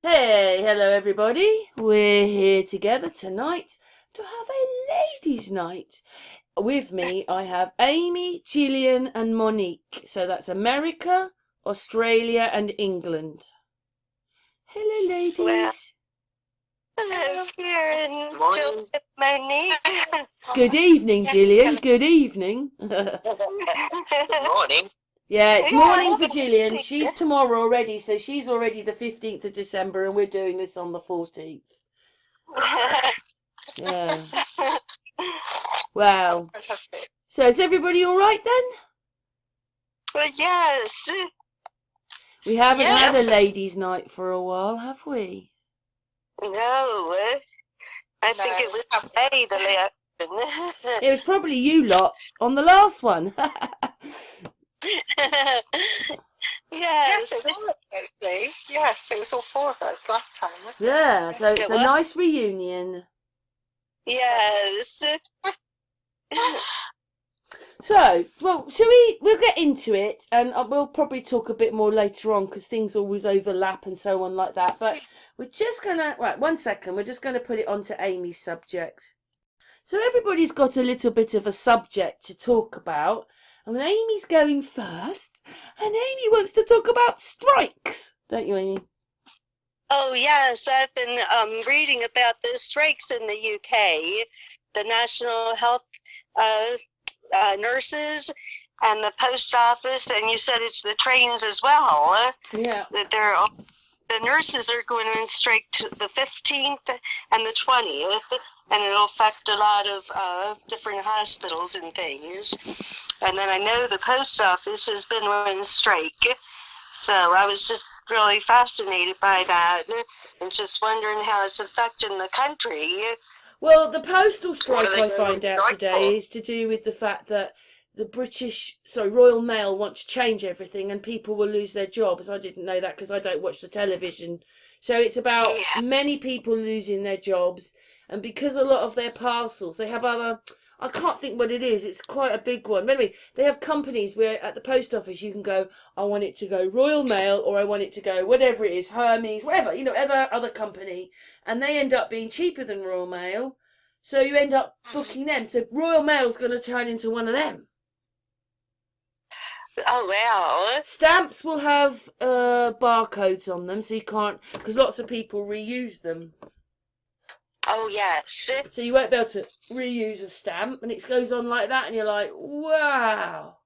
Hey, hello everybody. We're here together tonight to have a ladies' night. With me, I have Amy, Jillian, and Monique. So that's America, Australia, and England. Hello, Well, ladies. hello, Karen, Morning. Jill, Monique. Good evening, Yes, Jillian. Good evening. Good morning. Yeah, it's yeah, morning for Jillian. She's tomorrow already, so she's already the 15th of December, and we're doing this on the 14th. Yeah. Wow. fantastic. So is everybody all right then? Well, yes, We haven't had a yes. ladies' night for a while, have we? No, I think it was May the last. It was probably you lot on the last one. Yes, It was actually. Yes, it was all four of us last time, wasn't Yeah, it? so it's it a was. nice reunion. Yes. So, well, we'll get into it, and we'll probably talk a bit more later on, because things always overlap and so on like that, but we're just gonna, right, 1 second, we're just gonna put it onto Amy's subject. So everybody's got a little bit of a subject to talk about, and Amy's going first, and Amy wants to talk about strikes, don't you, Amy? Oh, yes, I've been reading about the strikes in the UK, the National Health nurses and the post office, and you said it's the trains as well. Yeah. That the nurses are going on strike the 15th and the 20th, and it'll affect a lot of different hospitals and things. And then I know the post office has been on strike. So I was just really fascinated by that and just wondering how it's affecting the country. Well, the postal strike, What are they I going on find out strike today, for? is to do with the fact that the Royal Mail want to change everything and people will lose their jobs. I didn't know that because I don't watch the television. So it's about Yeah. many people losing their jobs, and because a lot of their parcels, they have other, I can't think what it is, it's quite a big one. But anyway, they have companies where at the post office you can go, I want it to go Royal Mail, or I want it to go whatever it is, Hermes, whatever, other company, and they end up being cheaper than Royal Mail. So you end up booking them. So Royal Mail's going to turn into one of them. Oh, wow. Stamps will have barcodes on them, so you can't, because lots of people reuse them. Oh, yes. So you won't be able to reuse a stamp, and it goes on like that, and you're like, wow.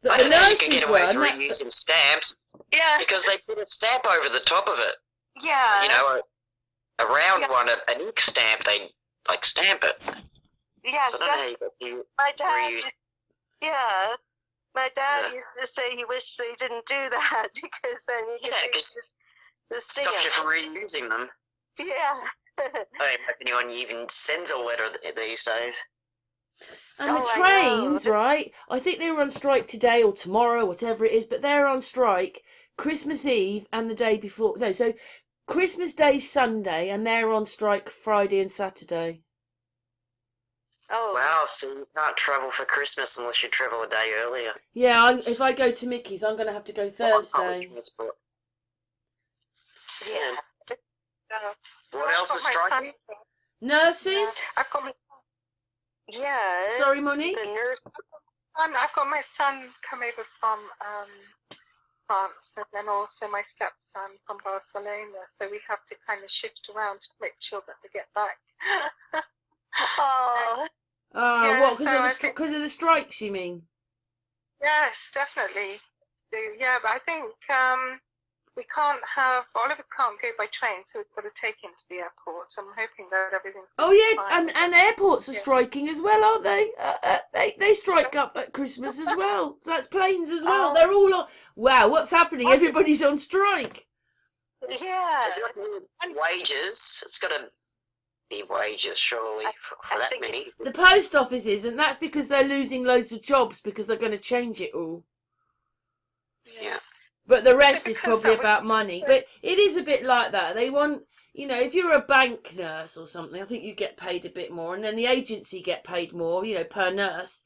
I The don't think you can nurses get away with one, reusing stamps Yeah. because they put a stamp over the top of it. Yeah. You know, a round Yeah. one, an ink stamp, they like stamp it. Yes. So I don't know how you got to My dad. reuse. Yeah. My dad Yeah. used to say he wished they didn't do that because then you Yeah, could because use the stops you stamp. from reusing them. Yeah. I don't know if anyone even sends a letter these days. and the Oh, I trains, know. right? I think they were on strike today or tomorrow, whatever it is, but they're on strike Christmas Eve and the day before. No, so Christmas Day Sunday, and they're on strike Friday and Saturday. Oh. Wow, so you can't travel for Christmas unless you travel a day earlier. Yeah, if I go to Mickey's, I'm going to have to go On Thursday. public transport. Yeah. What else is striking? Nurses? I've got my Yeah. Sorry, Monique? The nurse. son. I've got my son come over from France, and then also my stepson from Barcelona. So we have to kind of shift around to make sure that they get back. Oh. Oh, Yeah, what? so I think- Because of the strikes, you mean? Yes, definitely. So, yeah, but I think we can't have Oliver can't go by train, so we've got to take him to the airport. I'm hoping that everything's. Oh gonna be yeah, fine. and airports are Yeah. striking as well, aren't they? They strike up at Christmas as well. So that's planes as well. Oh. They're all on. Wow, what's happening? Everybody's on strike. Yeah. Is it wages? It's got to be wages, surely, for I that think many. The post office isn't. That's because they're losing loads of jobs because they're going to change it all. Yeah. But the rest is because probably that was- about money. But it is a bit like that. They want, if you're a bank nurse or something, I think you get paid a bit more, and then the agency get paid more, per nurse.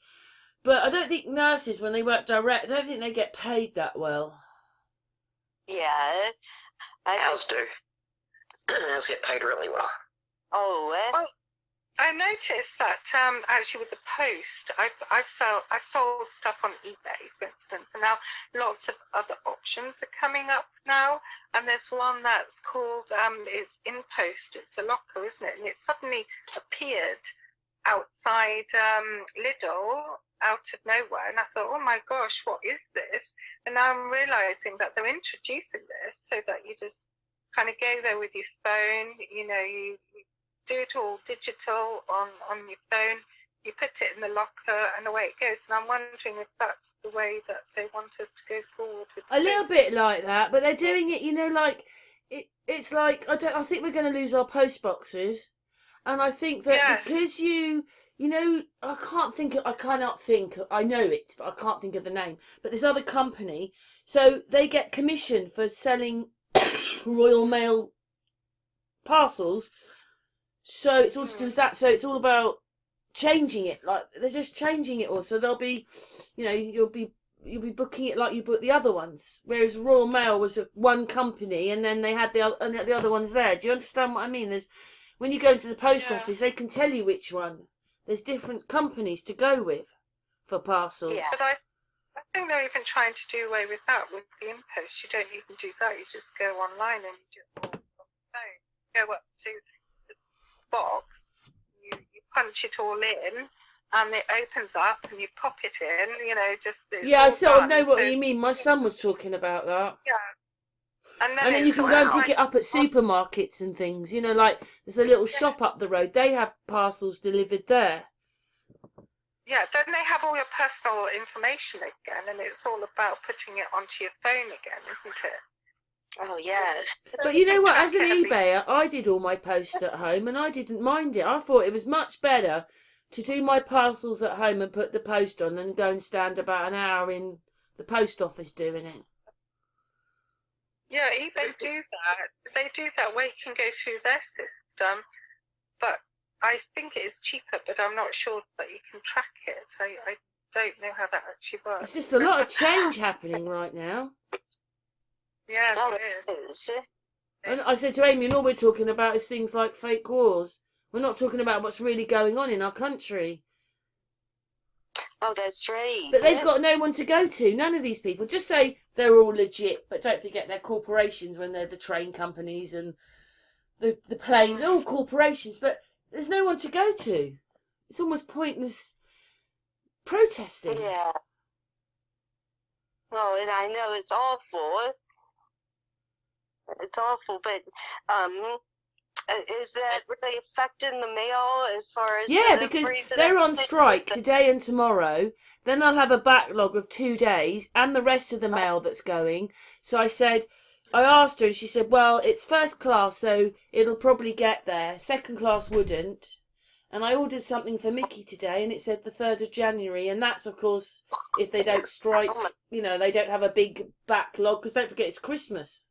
But I don't think nurses, when they work direct, I don't think they get paid that well. Yeah. Ours do. Ours get paid really well. Oh, I noticed that actually with the post, I've sold stuff on eBay, for instance, and now lots of other options are coming up now. And there's one that's called it's in post. It's a locker, isn't it? And it suddenly appeared outside Lidl out of nowhere, and I thought, oh my gosh, what is this? And now I'm realizing that they're introducing this so that you just kind of go there with your phone. You do it all digital on your phone. You put it in the locker, and away it goes. And I'm wondering if that's the way that they want us to go forward with A little post. bit like that, but they're doing it, like it's like I think we're going to lose our post boxes, and I think that Yes. because I cannot think, I know it, but I can't think of the name. But this other company, so they get commission for selling Royal Mail parcels. So it's all to do with that. So it's all about changing it. Like they're just changing it all. So they'll be, you'll be booking it like you book the other ones. Whereas Royal Mail was one company, and then they had the other ones there. Do you understand what I mean? There's when you go into the post office, they can tell you which one. There's different companies to go with for parcels. Yeah. But I think they're even trying to do away with that with the InPost. You don't even do that. You just go online and you do it all on the phone. Go up to the box, you punch it all in, and it opens up, and you pop it in. It's I all sort of done. know what So, you mean. My son was talking about that. yeah. And And then you it's can all go and like- pick it up at supermarkets and things. Like there's a little shop up the road. They have parcels delivered there. Yeah, then they have all your personal information again, and it's all about putting it onto your phone again, isn't it? Oh, yes. But you know what? Track As an everything. eBayer, I did all my post at home, and I didn't mind it. I thought it was much better to do my parcels at home and put the post on than go and stand about an hour in the post office doing it. Yeah, eBay do that. They do that where you can go through their system, but I think it is cheaper, but I'm not sure that you can track it. I don't know how that actually works. It's just a lot of change happening right now. Yeah, Oh, it it is. is. And I said to Amy, and all we're talking about is things like fake wars. We're not talking about what's really going on in our country. Oh, that's right. But they've got no one to go to. None of these people. Just say they're all legit, but don't forget they're corporations when they're the train companies and the planes. They're all corporations, but there's no one to go to. It's almost pointless protesting. Yeah. Oh, and I know it's awful. It's awful, but is that really affecting the mail as far as Yeah, the because deliveries and they're on everything? strike today and tomorrow. Then they'll have a backlog of 2 days and the rest of the mail that's going. So I asked her and she said, well, it's first class, so it'll probably get there. Second class wouldn't. And I ordered something for Mickey today and it said the 3rd of January. And that's, of course, if they don't strike, they don't have a big backlog. Because don't forget, it's Christmas.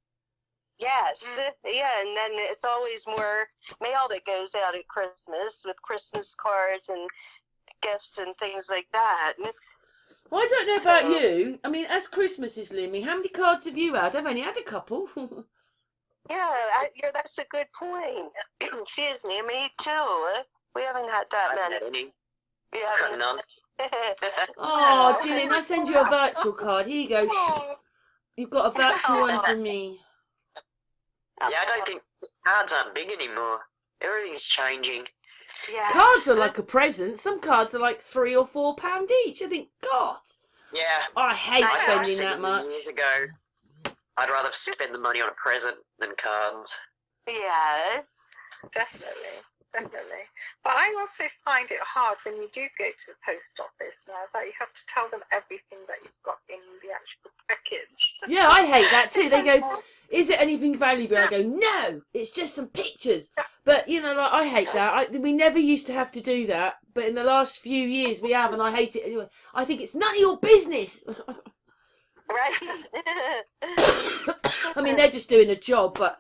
Yes, yeah, and then it's always more mail that goes out at Christmas with Christmas cards and gifts and things like that. Well, I don't know about you. I mean, as Christmas is looming, how many cards have you had? I've only had a couple. Yeah, that's a good point. Excuse me too. We haven't had that I haven't many. had any. We Got haven't. none. Oh, Jillian, I send you a virtual card. Here you go. Oh, You've got a virtual one from me. Yeah, I don't think cards aren't big anymore. Everything's changing. Yes. Cards are like a present. Some cards are like £3 or £4 each. I think, God, Yeah. I hate I spending said that much. Years ago, I'd rather spend the money on a present than cards. Yeah. definitely. But I also find it hard when you do go to the post office now that you have to tell them everything that you've got in the actual package. Yeah, I hate that too. They go, is it anything valuable? I go, no, it's just some pictures. But, I hate that. We never used to have to do that. But in the last few years we have, and I hate it anyway. I think it's none of your business. Right. I mean, they're just doing a job, but,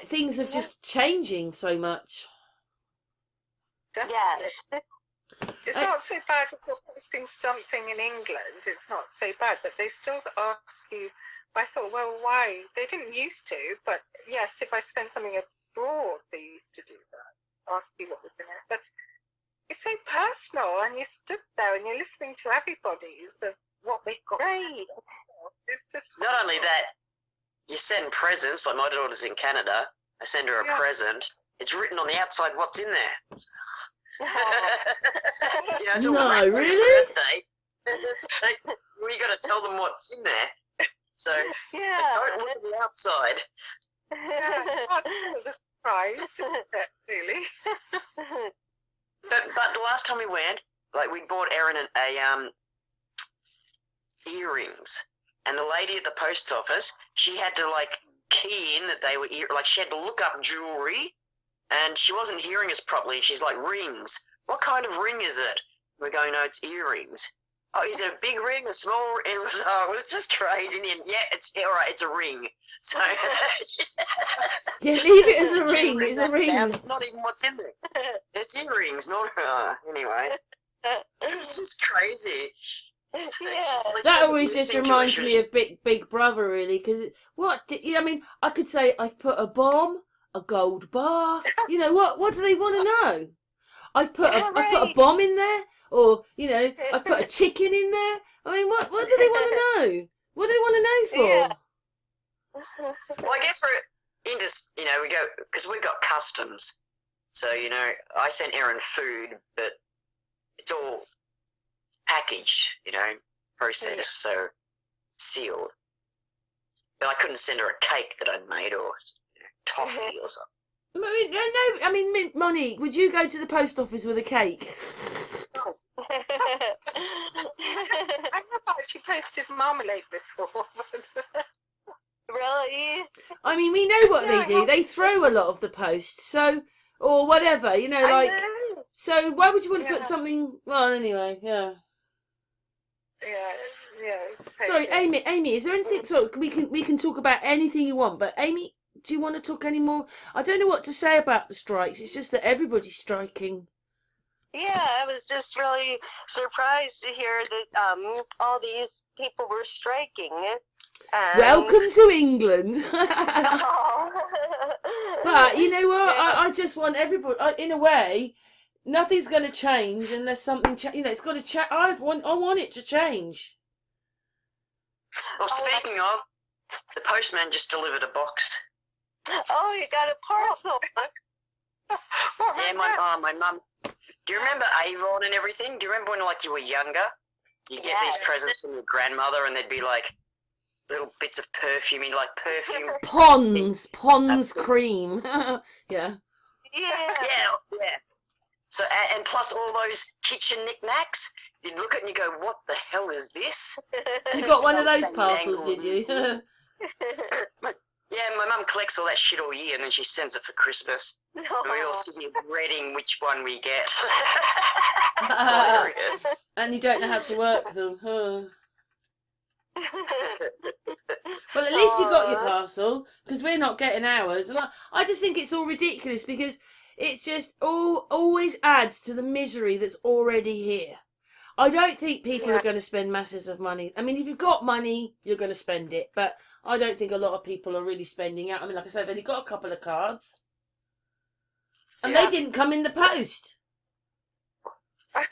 things are just changing so much. Yes. It's not so bad if you're posting something in England. It's not so bad, but they still ask you I thought, well, why? They didn't used to, but yes, if I send something abroad, they used to do that. Ask you what was in it. But it's so personal, and you stood there and you're listening to everybody's of what they've got. Right. It's just Not only that, you send presents, like my daughter's in Canada, I send her a Yeah. present. It's written on the outside what's in there. Oh. You know, it's all No, wrapped for her really? birthday. So we got to tell them what's in there. So Yeah. don't look at the outside. Yeah, the surprise, isn't it, really? But the last time we went, like we bought Erin a earrings, and the lady at the post office, she had to like key in that they were like she had to look up jewelry, and she wasn't hearing us properly. She's like, rings. What kind of ring is it? We're going, no, it's earrings. Oh, is it a big ring, a small ring? It was just crazy. And then, yeah, it's all right. It's a ring. So Yeah, leave it as a She ring. wrote It's a that ring. down. Not even what's in there. It's earrings, not anyway. It's just crazy. Yeah. That always just reminds me of Big Brother, really, because I mean, I could say I've put a bomb, a gold bar. You know what do they want to know? I've put a Right. bomb in there, or I've put a chicken in there. I mean, what do they want to know? What do they want to know for? Yeah. Well, I guess we go because we've got customs. So I sent Erin food, but it's all packaged, processed, so sealed. But I couldn't send her a cake that I'd made or toffee or something. I mean, Monique, would you go to the post office with a cake? I have actually posted marmalade before. Really? I mean, we know what Yeah, they do. They throw a lot of the post, or whatever, I like. know. So why would you want to put Yeah. something? Well, anyway, yeah. Yeah. It's Sorry, paper. Amy, is there anything? So we can talk about anything you want, but Amy, do you want to talk any more? I don't know what to say about the strikes. It's just that everybody's striking. Yeah, I was just really surprised to hear that all these people were striking. And... Welcome to England. Oh. But you know what? Yeah. I just want everybody. In a way, nothing's going to change unless something. It's got to change. I want it to change. Well, speaking of, the postman just delivered a box. Oh, you got a parcel. Yeah, my mum. Do you remember Avon and everything? Do you remember when you were younger? You get these Yes. presents from your grandmother, and they'd be like little bits of perfume, perfume. Pond's cream. Yeah. Yeah. So and plus all those kitchen knickknacks. You'd look at it and you go, "What the hell is this?" You got one of those Something parcels, dangled. did you? Yeah, my mum collects all that shit all year, and then she sends it for Christmas. And we all sit here dreading which one we get. It's hilarious. And you don't know how to work them. Huh. Well, at least you got your parcel, because we're not getting ours. And I just think it's all ridiculous, because it's just always adds to the misery that's already here. I don't think people are going to spend masses of money. I mean, if you've got money, you're going to spend it. But I don't think a lot of people are really spending out. I mean, like I said, I've only got a couple of cards. And they didn't come in the post.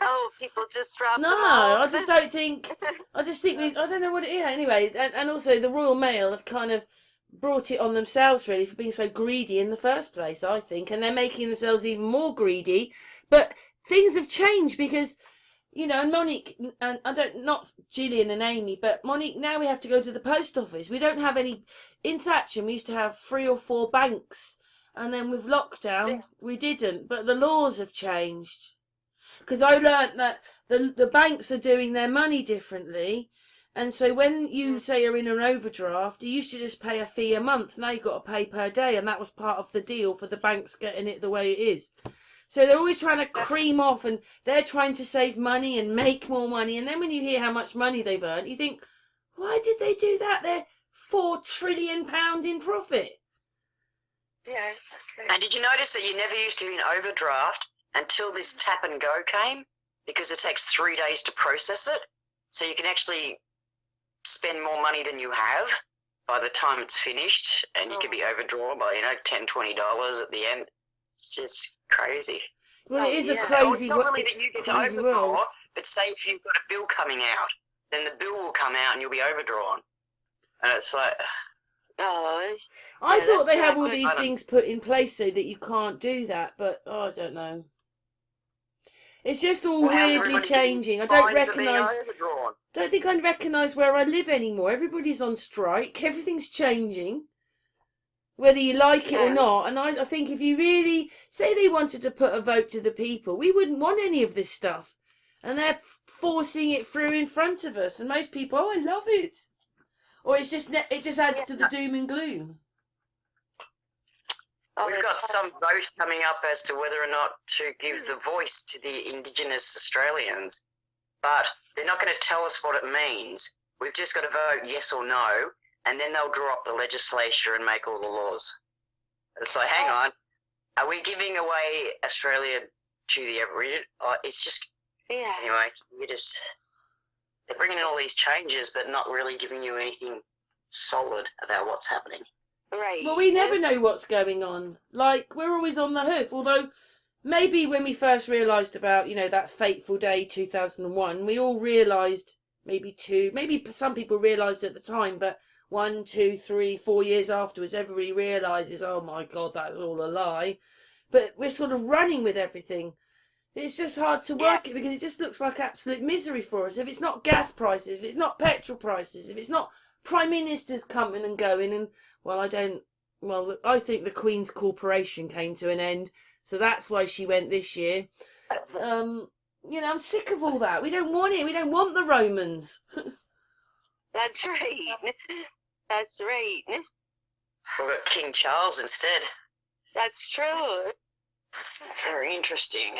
Oh, people just dropped No, them off. I just don't think. I don't know what it is. Anyway, and also the Royal Mail have kind of brought it on themselves, really, for being so greedy in the first place, I think. And they're making themselves even more greedy. But things have changed because, and Monique, and not Jillian and Amy, but Monique, now we have to go to the post office. We don't have any. In Thatcher, we used to have 3 or 4 banks. And then with lockdown, we didn't. But the laws have changed. Because I learnt that the banks are doing their money differently. And so when you say you're in an overdraft, you used to just pay a fee a month. Now you've got to pay per day. And that was part of the deal for the banks getting it the way it is. So they're always trying to cream off, and they're trying to save money and make more money. And then when you hear how much money they've earned, you think, why did they do that? They're £4 trillion in profit. Yeah, exactly. And did you notice that you never used to be in overdraft until this tap and go came? Because it takes 3 days to process it. So you can actually spend more money than you have. by the time it's finished, and you could be overdrawn by, $10, $20 at the end. It's just crazy. Well, it is a yeah. Or it's crazy, not really that you get crazy overdrawn, world. but say if you've got a bill coming out, then the bill will come out and you'll be overdrawn. And it's like, Oh, I Yeah, thought that's they have not all good. these things put in place so that you can't do that, but I don't know. It's just all well, how's weirdly everybody getting changing. I don't fined for being recognise. overdrawn? Don't think I recognise where I live anymore. Everybody's on strike. Everything's changing, whether you like it or Yeah. not. And I think if you really say they wanted to put a vote to the people, we wouldn't want any of this stuff. And they're forcing it through in front of us. And most people, oh, I love it. Or it just adds to the doom and gloom. Oh, We've got some vote coming up as to whether or not to give the voice to the Indigenous Australians, but they're not going to tell us what it means. We've just got to vote yes or no, and then they'll draw up the legislature and make all the laws. It's like, hang on, are we giving away Australia to the Aboriginal? It's just, yeah. anyway, they're bringing in all these changes, but not really giving you anything solid about what's happening. Right. Well, we never know what's going on. Like, we're always on the hoof. Although, maybe when we first realised about, that fateful day, 2001, we all realised, maybe some people realised at the time, but 1, 2, 3, 4 years afterwards, everybody realises, oh my God, that's all a lie. But we're sort of running with everything. It's just hard to work it because it just looks like absolute misery for us. If it's not gas prices, if it's not petrol prices, if it's not prime ministers coming and going, and I think the Queen's corporation came to an end, so that's why she went this year. I'm sick of all that. We don't want it. We don't want the Romans. That's right. That's right. We've got King Charles instead. That's true. Very interesting.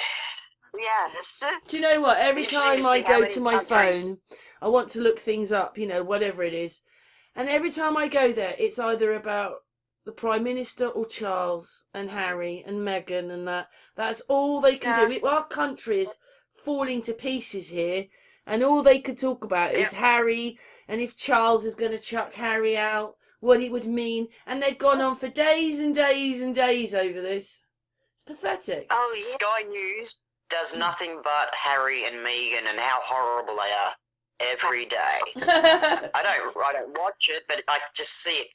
Yes. Do you know what? Every Interesting time to I see how go many to my countries- phone, I want to look things up, whatever it is. And every time I go there, it's either about the Prime Minister or Charles and Harry and Meghan and that. That's all they can do. Our country is falling to pieces here, and all they could talk about is Harry, and if Charles is going to chuck Harry out, what it would mean. And they've gone on for days and days and days over this. It's pathetic. Oh, yeah. Sky News does nothing but Harry and Meghan and how horrible they are every day. I don't watch it, but I just see it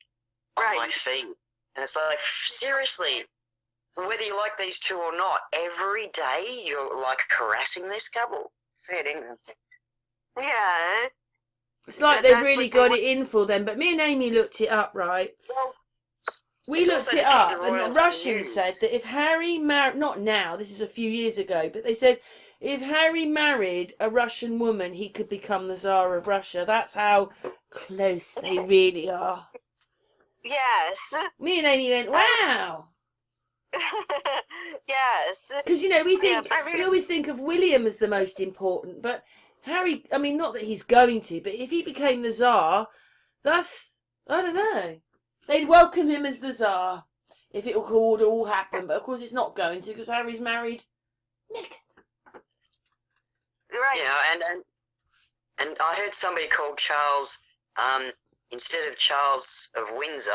on my feed, and it's like, seriously, whether you like these two or not, every day you're like harassing this couple. Fair dinkum. Yeah. It's like they've really got it in for them. But me and Amy looked it up, right? Well, We it's looked also it to keep up, the and the royals in the Russians said news. that if Harry married, not now, this is a few years ago, but they said if Harry married a Russian woman, he could become the Tsar of Russia. That's how close they really are. Yes. Me and Amy went, wow. Yes. Because, we think, I really- we always think of William as the most important, but Harry, I mean, not that he's going to, but if he became the Tsar, that's, I don't know. They'd welcome him as the Tsar if it would all happen, but of course it's not going to because Harry's married Meghan. Right. And I heard somebody called Charles, instead of Charles of Windsor,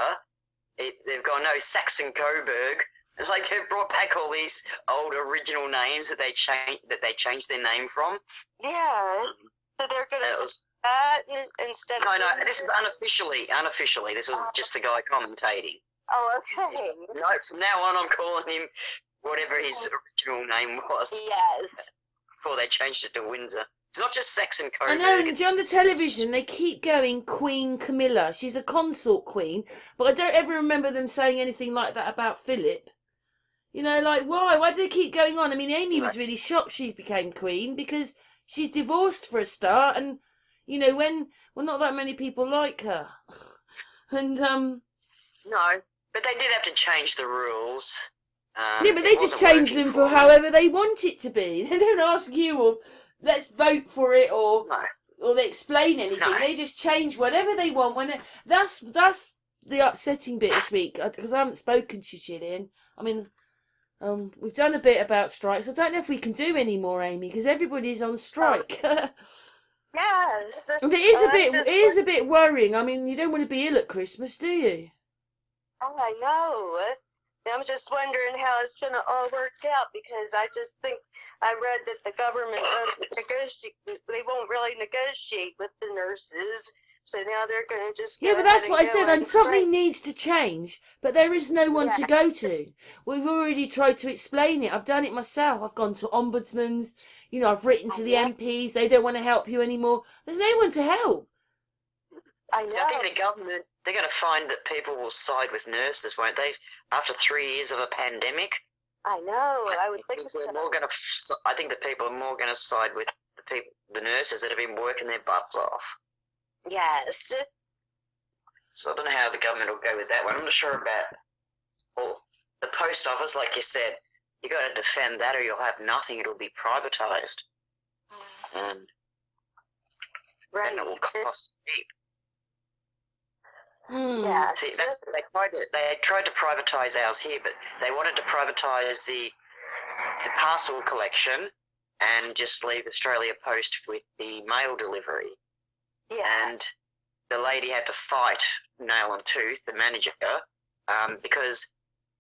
they've gone, no, Saxon Coburg. Like, they've brought back all these old original names that they changed their name from. Yeah. So they're going That to was, that instead of... no, this is unofficially. This was just the guy commentating. Oh, okay. No, from now on I'm calling him whatever his original name was. Yes. Before they changed it to Windsor. It's not just Saxon Coburg. I know, and it's- on the television they keep going Queen Camilla. She's a consort queen, but I don't ever remember them saying anything like that about Philip. Like, why? Why do they keep going on? I mean, Amy was really shocked she became queen because she's divorced for a start, and, when not that many people like her. And, No, but they did have to change the rules. yeah, but they it just wasn't change working them for them. however they want it to be. They don't ask you, or let's vote for it, or they explain anything. No. They just change whatever they want. That's the upsetting bit this week, because I haven't spoken to Jillian. I mean, we've done a bit about strikes. I don't know if we can do any more, Amy, because everybody's on strike. Yes. And it is a bit, just it is a bit worrying. I mean, you don't want to be ill at Christmas, do you? Oh, I know. I'm just wondering how it's going to all work out, because I just think I read that the government they won't really negotiate with the nurses, so now they're going to just go Yeah, but ahead that's and what I go said. on And something strike. needs to change, but there is no one Yeah. to go to. We've already tried to explain it. I've done it myself. I've gone to ombudsman's. You know, I've written to the Yeah. MPs. They don't want to help you anymore. There's no one to help. I So I think know. the government, they're going to find that people will side with nurses, won't they? After 3 years of a pandemic, I know. I would think so. we're more going to. I think that people are more going to side with the nurses that have been working their butts off. Yes. So I don't know how the government will go with that one. I'm not sure about. Well, the post office, like you said, you got to defend that, or you'll have nothing. It'll be privatised, and Right. then it will cost cheap. Yeah. See, that's they tried to privatise ours here, but they wanted to privatise the parcel collection and just leave Australia Post with the mail delivery. Yeah. And the lady had to fight nail and tooth, the manager, because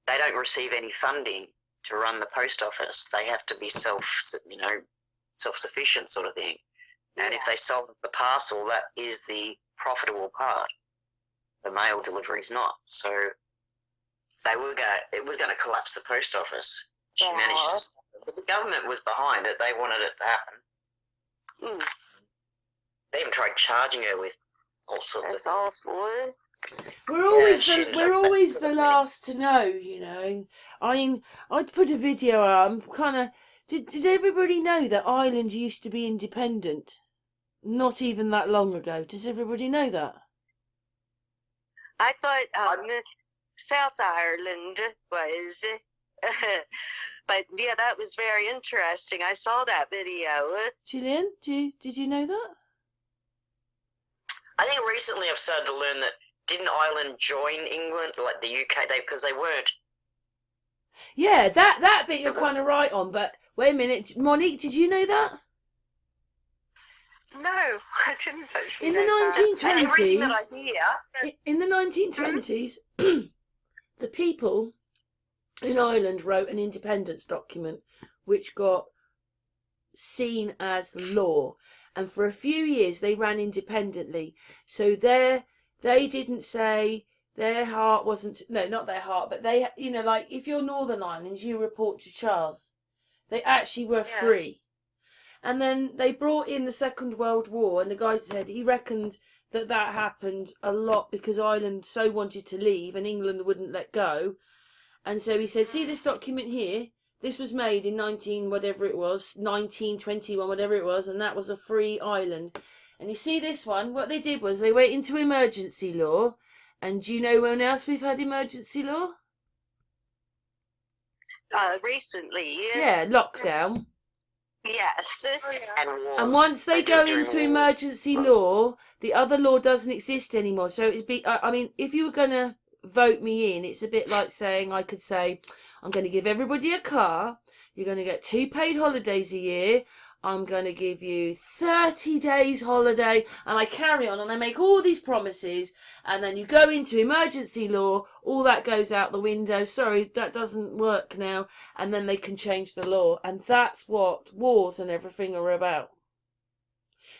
they don't receive any funding to run the post office. They have to be self-sufficient sort of thing. And if they sold the parcel, that is the profitable part. The mail delivery is not. So it was going to collapse the post office. She managed to stop it. But the government was behind it. They wanted it to happen. They even tried charging her with all sorts That's of awful. We're always Yeah, we're always the last to know, you know. I mean, I'd put a video out. I'm kind of. Did everybody know that Ireland used to be independent? Not even that long ago. Does everybody know that? I thought South Ireland was, but yeah, that was very interesting. I saw that video. Jillian, did you know that? I think recently I've started to learn that didn't Ireland join England, like the UK, because they weren't. Yeah, that bit you're kind of right on. But wait a minute, Monique, did you know that? No, I didn't actually. In know the that. 1920s, in the 1920s, the people in Ireland wrote an independence document, which got seen as law, and for a few years they ran independently. So they didn't say their heart wasn't, no, not their heart, but they, you know, like if you're Northern Ireland, you report to Charles. They actually were free. And then they brought in the Second World War, and the guy said he reckoned that happened a lot because Ireland so wanted to leave and England wouldn't let go. And so he said, see this document here? This was made in 1921, whatever it was, and that was a free island. And you see this one, what they did was they went into emergency law. And do you know when else we've had emergency law? Recently. Yeah, lockdown. Yes. And once they go into emergency law, the other law doesn't exist anymore. So it'd be, I mean, if you were going to vote me in, it's a bit like saying, I could say, I'm going to give everybody a car. You're going to get 2 paid holidays a year. I'm going to give you 30 days holiday. And I carry on and I make all these promises. And then you go into emergency law. All that goes out the window. Sorry, that doesn't work now. And then they can change the law. And that's what wars and everything are about.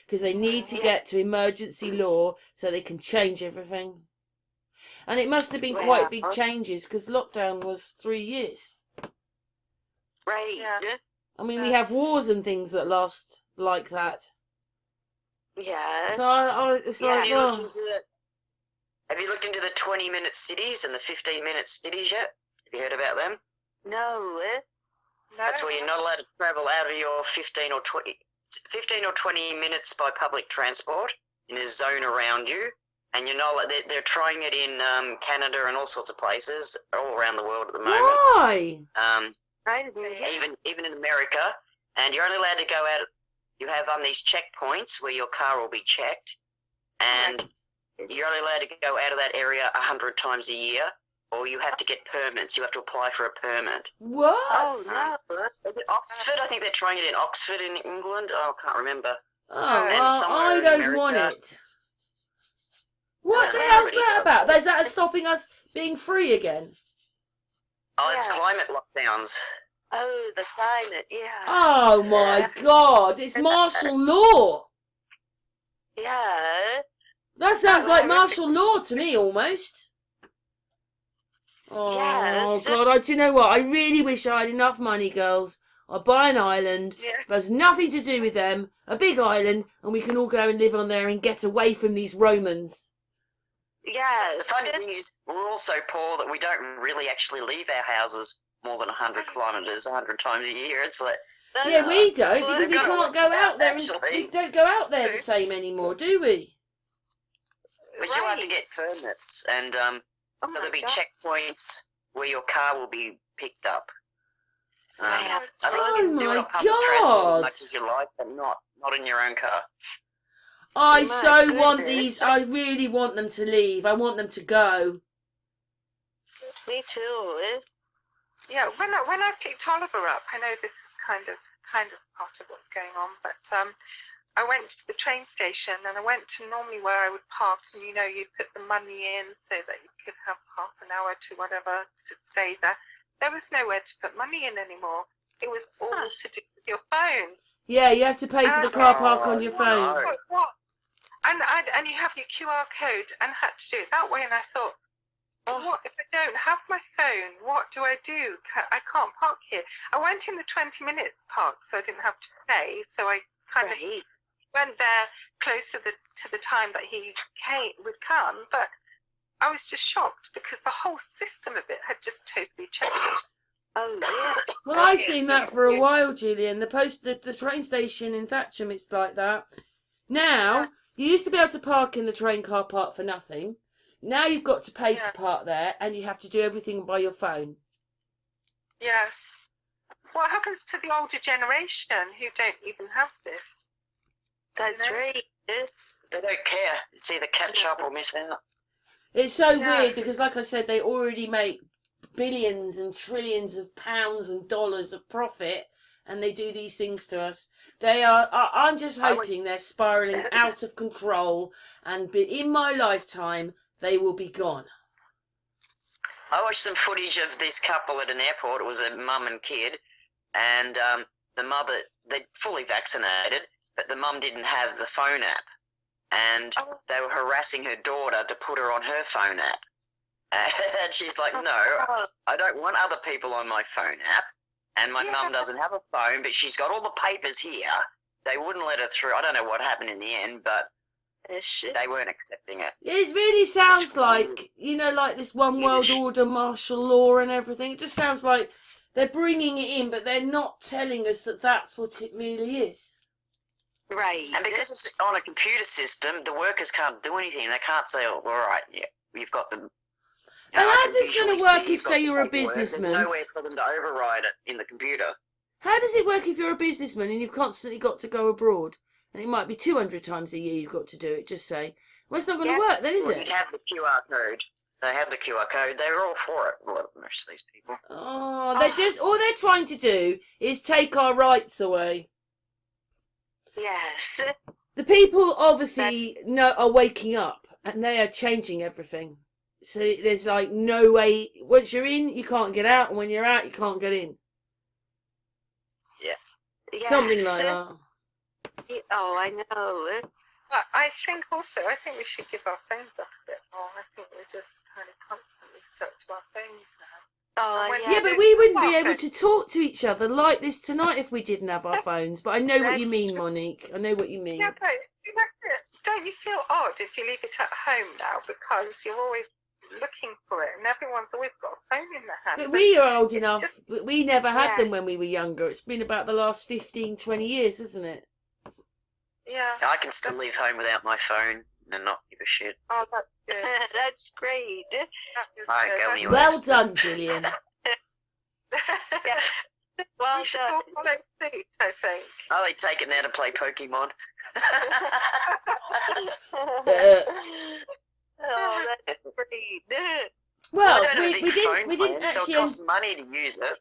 Because they need to get to emergency law so they can change everything. And it must have been quite big changes because lockdown was 3 years. Right. Yeah. I mean, we have wars and things that last like that. Yeah. So it's like, oh. Have you looked into the 20-minute cities and the 15-minute cities yet? Have you heard about them? No. That's where you're not allowed to travel out of your 15 or 20 minutes by public transport in a zone around you. And you're not, they're trying it in Canada and all sorts of places all around the world at the moment. Why? Even in America, and you're only allowed to go out. You have these checkpoints where your car will be checked, and you're only allowed to go out of that area 100 times a year, or you have to get permits. You have to apply for a permit. What? Oh, no. Oxford, I think they're trying it in Oxford in England. Oh, I can't remember. Oh, And well, somewhere I in don't want America- it. What the Yeah, hell's everybody that does. about? Is that stopping us being free again? Oh, it's Yeah. climate lockdowns. Oh, the climate, yeah. Oh my Yeah. God! It's martial law. Yeah. That sounds Oh, like horrific. martial law to me, almost. Oh Yes. God! Do you know what? I really wish I had enough money, girls. I'll buy an island. Yeah. There's nothing to do with them. A big island, and we can all go and live on there and get away from these Romans. Yes. The funny thing is, we're all so poor that we don't really actually leave our houses more than 100 kilometres 100 times a year. It's like, Yeah, we don't Well, because we gotta can't work go it out out, there. actually. We don't go out there the same anymore, do we? but you have to get permits, and Oh there'll my be God. checkpoints where your car will be picked up. Yeah. I think Oh you can do it my on public transport as God. much as you like, but not in your own car. I My so want goodness. these. I really want them to leave. I want them to go. Me too. Yeah, when I picked Oliver up, I know this is kind of part of what's going on, but I went to the train station and I went to normally where I would park, and you'd put the money in so that you could have half an hour to whatever to stay there. There was nowhere to put money in anymore. It was all to do with your phone. Yeah, you have to pay for the car park on your Oh, phone. no. What? And you have your QR code and had to do it that way. And I thought, what if I don't have my phone? What do I do? I can't park here. I went in the 20-minute park, so I didn't have to pay. So I kind of went there closer to the time that he would come. But I was just shocked because the whole system of it had just totally changed. Oh, yeah. Well, I've seen that for a while, Jillian. The train station in Thatcham, it's like that. Now, you used to be able to park in the train car park for nothing. Now you've got to pay to park there, and you have to do everything by your phone. Yes. What happens to the older generation who don't even have this? That's right. They don't care. It's either catch up or miss out. It's so Yeah. weird because, like I said, they already make billions and trillions of pounds and dollars of profit, and they do these things to us. I'm just hoping they're spiralling out of control, and in my lifetime, they will be gone. I watched some footage of this couple at an airport. It was a mum and kid, and the mother, they're fully vaccinated, but the mum didn't have the phone app, and they were harassing her daughter to put her on her phone app. And she's like, no, I don't want other people on my phone app, and my mum doesn't have a phone, but she's got all the papers here. They wouldn't let her through. I don't know what happened in the end, but they weren't accepting it. It really sounds like, like this one world order, martial law and everything. It just sounds like they're bringing it in, but they're not telling us that that's what it really is. Right. And because it's on a computer system, the workers can't do anything. They can't say, oh, all right, yeah, we've got them. And how's this going to work if, say, you're a businessman? There's nowhere for them to override it in the computer. How does it work if you're a businessman and you've constantly got to go abroad? And it might be 200 times a year you've got to do it, just say. Well, it's not going to work then, is Well, it? you have the QR code. They have the QR code. They're all for it, well, most of these people. Oh, all they're trying to do is take our rights away. Yes. The people obviously are waking up and they are changing everything. So there's like no way, once you're in, you can't get out, and when you're out, you can't get in. Yes. Something like that. Oh, I know. I think we should give our phones up a bit more. I think we're just kind of constantly stuck to our phones now. Oh, Yeah, but we wouldn't be able to talk to each other like this tonight if we didn't have our phones. But I know what you mean, Monique. I know what you mean. Yeah, but don't you feel odd if you leave it at home now because you're always looking for it and everyone's always got a phone in their hand? But we are old enough. We never had them when we were younger. It's been about the last 15, 20 years, isn't it? Yeah. I can still leave home without my phone and not give a shit. Oh, that's good. That's great. That is I good. go That's anywhere. Well done, Jillian. Well you should done. all follow suit, I think. Oh, they take it now to play Pokemon. Oh, that's great. Well, I don't have a we big phone didn't plan, so actually. it costs money to use it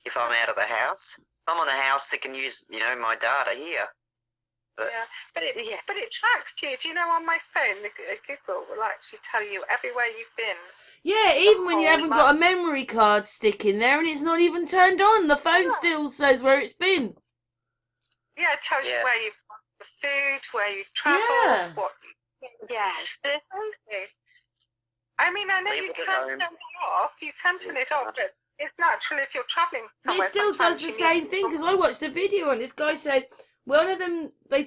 if I'm out of the house. If I'm on the house that can use, my data here. But but it tracks you. Do you know, on my phone, Google will actually tell you everywhere you've been. Yeah, even when you whole haven't got a memory card stick in there and it's not even turned on, the phone still says where it's been. Yeah, it tells you where you've gone for food, where you've travelled, what. Yes. I mean, I know Leave you it can at turn home. it off. You can turn it off, but it's natural if you're travelling somewhere. It still does the same thing, because I watched a video and this guy said one of them, they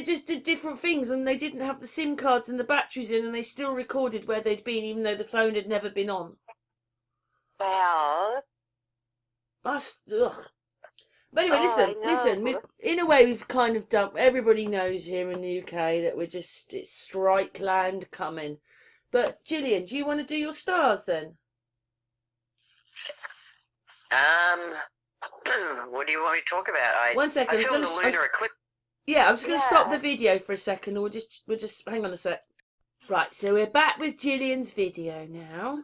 just did different things and they didn't have the SIM cards and the batteries in and they still recorded where they'd been even though the phone had never been on. Well. That's, ugh. But anyway, Oh, listen, in a way we've kind of done, everybody knows here in the UK that it's strike land coming. But Jillian, do you want to do your stars then? What do you want me to talk about? 1 second. I filmed the lunar eclipse. Yeah, I'm just going to stop the video for a second, and we'll just hang on a sec. Right, so we're back with Jillian's video now,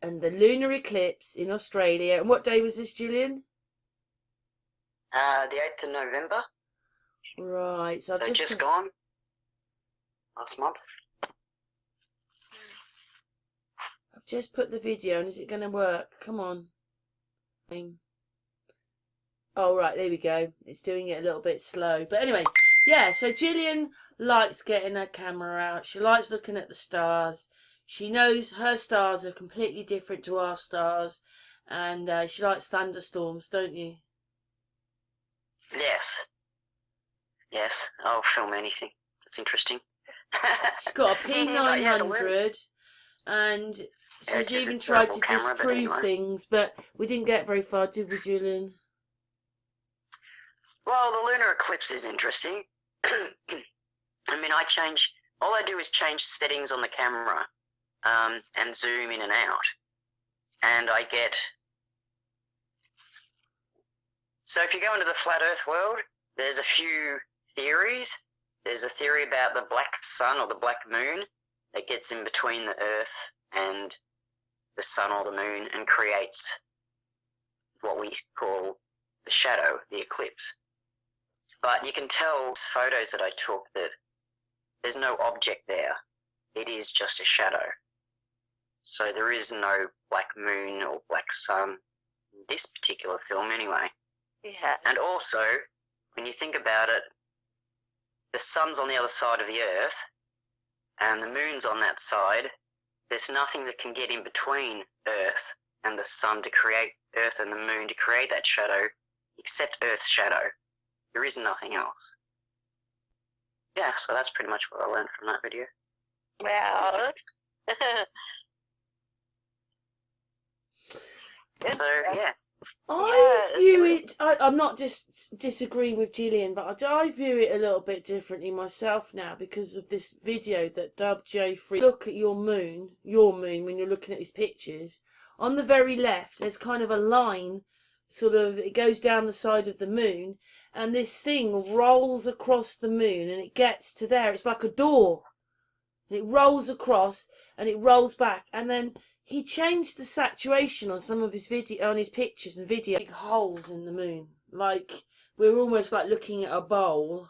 and the lunar eclipse in Australia. And what day was this, Jillian? The 8th of November. Right, so I've just gone. Last month. I've just put the video, and is it going to work? Come on. Oh, right, there we go. It's doing it a little bit slow. But anyway, yeah, so Jillian likes getting her camera out. She likes looking at the stars. She knows her stars are completely different to our stars. And she likes thunderstorms, don't you? Yes. Yes, I'll film anything. That's interesting. She's got a P900 and she's even tried to disprove things, but we didn't get very far, did we, Jillian? Well, the lunar eclipse is interesting. I mean, all I do is change settings on the camera and zoom in and out. And I get... So if you go into the flat earth world, there's a few theories. There's a theory about the black sun or the black moon that gets in between the earth and the sun or the moon and creates what we call the shadow, the eclipse. But you can tell photos that I took that there's no object there. It is just a shadow. So there is no black moon or black sun in this particular film anyway. Yeah. And also, when you think about it, the sun's on the other side of the earth and the moon's on that side. There's nothing that can get in between earth and the sun to create earth and the moon to create that shadow except earth's shadow. There is nothing else. Yeah, so that's pretty much what I learned from that video. Well. So, yeah. I view it, I'm not just disagreeing with Jillian, but I view it a little bit differently myself now because of this video that dubbed J3. Look at your moon when you're looking at these pictures. On the very left, there's kind of a line, sort of, it goes down the side of the moon, and this thing rolls across the moon and it gets to there. It's like a door. And it rolls across and it rolls back, and then he changed the saturation on some of his pictures and video. Big holes in the moon, like we're almost like looking at a bowl,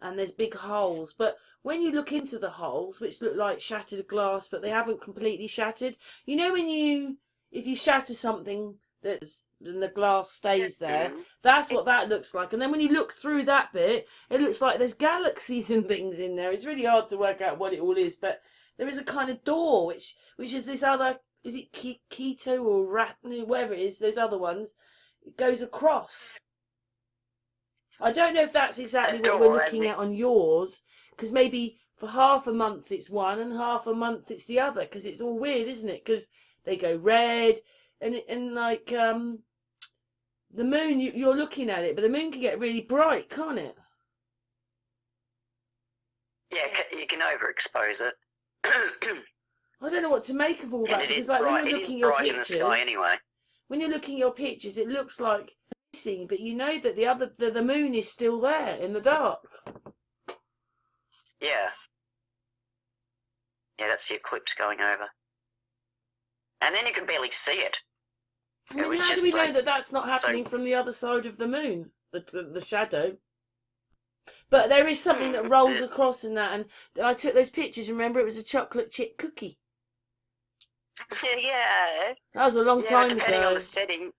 and there's big holes. But when you look into the holes, which look like shattered glass, but they haven't completely shattered. You know, if you shatter something and the glass stays there, that's what that looks like. And then when you look through that bit, it looks like there's galaxies and things in there. It's really hard to work out what it all is, but there is a kind of door which is this other, is it keto or rat, whatever it is, those other ones, it goes across. I don't know if that's exactly what we're looking at on yours, because maybe for half a month it's one and half a month it's the other, because it's all weird, isn't it? Because they go red, and like the moon, you're looking at it, but the moon can get really bright, can't it? Yeah, you can overexpose it. I don't know what to make of all that, because like when you're looking at your pictures, in the sky anyway. When you're looking at your pictures, it looks like missing, but you know that the moon is still there in the dark. Yeah. Yeah, that's the eclipse going over. And then you can barely see it. I mean, how do we know that that's not happening from the other side of the moon, the shadow? But there is something that rolls across in that, and I took those pictures. Remember, it was a chocolate chip cookie. Yeah. That was a long Yeah, time but depending ago. on the setting,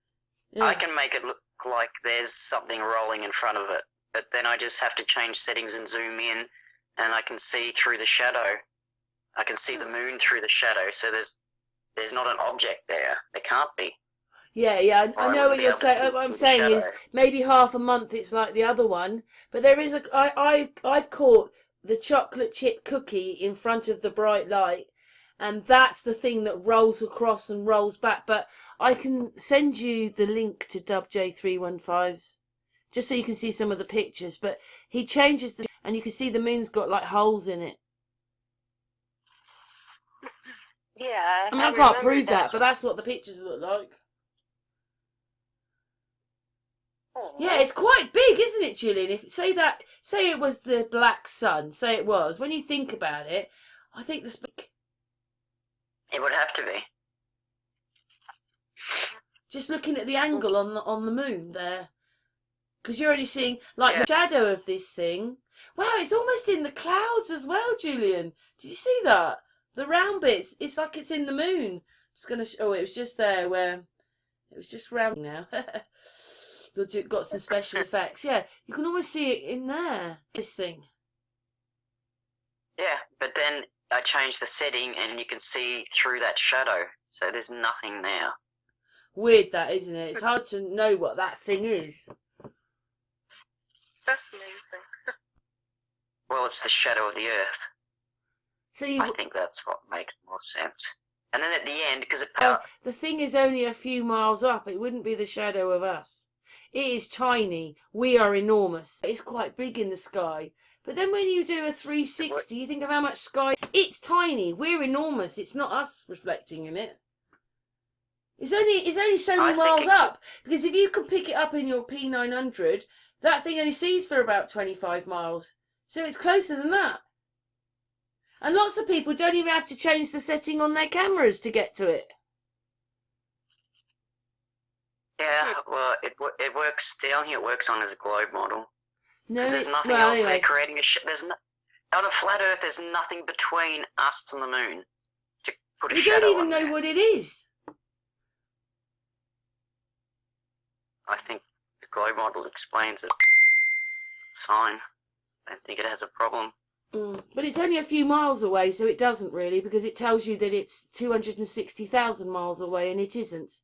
Yeah. I can make it look like there's something rolling in front of it. But then I just have to change settings and zoom in, and I can see through the shadow. I can see the moon through the shadow, so there's not an object there. There can't be. Yeah, yeah, I know what you're saying. What I'm saying is maybe half a month it's like the other one, but there is I've caught the chocolate chip cookie in front of the bright light, and that's the thing that rolls across and rolls back. But I can send you the link to Dub J315's just so you can see some of the pictures. But he changes the, and you can see the moon's got like holes in it. Yeah. I mean, I can't prove that, but that's what the pictures look like. Yeah, it's quite big, isn't it, Jillian? If say it was the black sun, say it was. When you think about it, I think this big. It would have to be. Just looking at the angle on the moon there, because you're only seeing like the shadow of this thing. Wow, it's almost in the clouds as well, Jillian. Did you see that? The round bits. It's like it's in the moon. Just gonna. Oh, it was just there where it was just round now. Got some special effects. Yeah, you can almost see it in there. This thing. Yeah, but then I change the setting and you can see through that shadow. So there's nothing there. Weird that, isn't it? It's hard to know what that thing is. That's amazing. Well, it's the shadow of the Earth. So I think that's what makes more sense. And then at the end, because the thing is only a few miles up, it wouldn't be the shadow of us. It is tiny. We are enormous. It's quite big in the sky. But then when you do a 360, you think of how much sky. It's tiny. We're enormous. It's not us reflecting in it. It's only so many miles up. Because if you can pick it up in your P900, that thing only sees for about 25 miles. So it's closer than that. And lots of people don't even have to change the setting on their cameras to get to it. Yeah, well, it works down here. It works on as a globe model. No, there's nothing else. They're creating on a flat Earth. There's nothing between us and the moon to put a shadow on. You don't even know what it is. I think the globe model explains it. Fine. I don't think it has a problem. But it's only a few miles away, so it doesn't really, because it tells you that it's 260,000 miles away, and it isn't.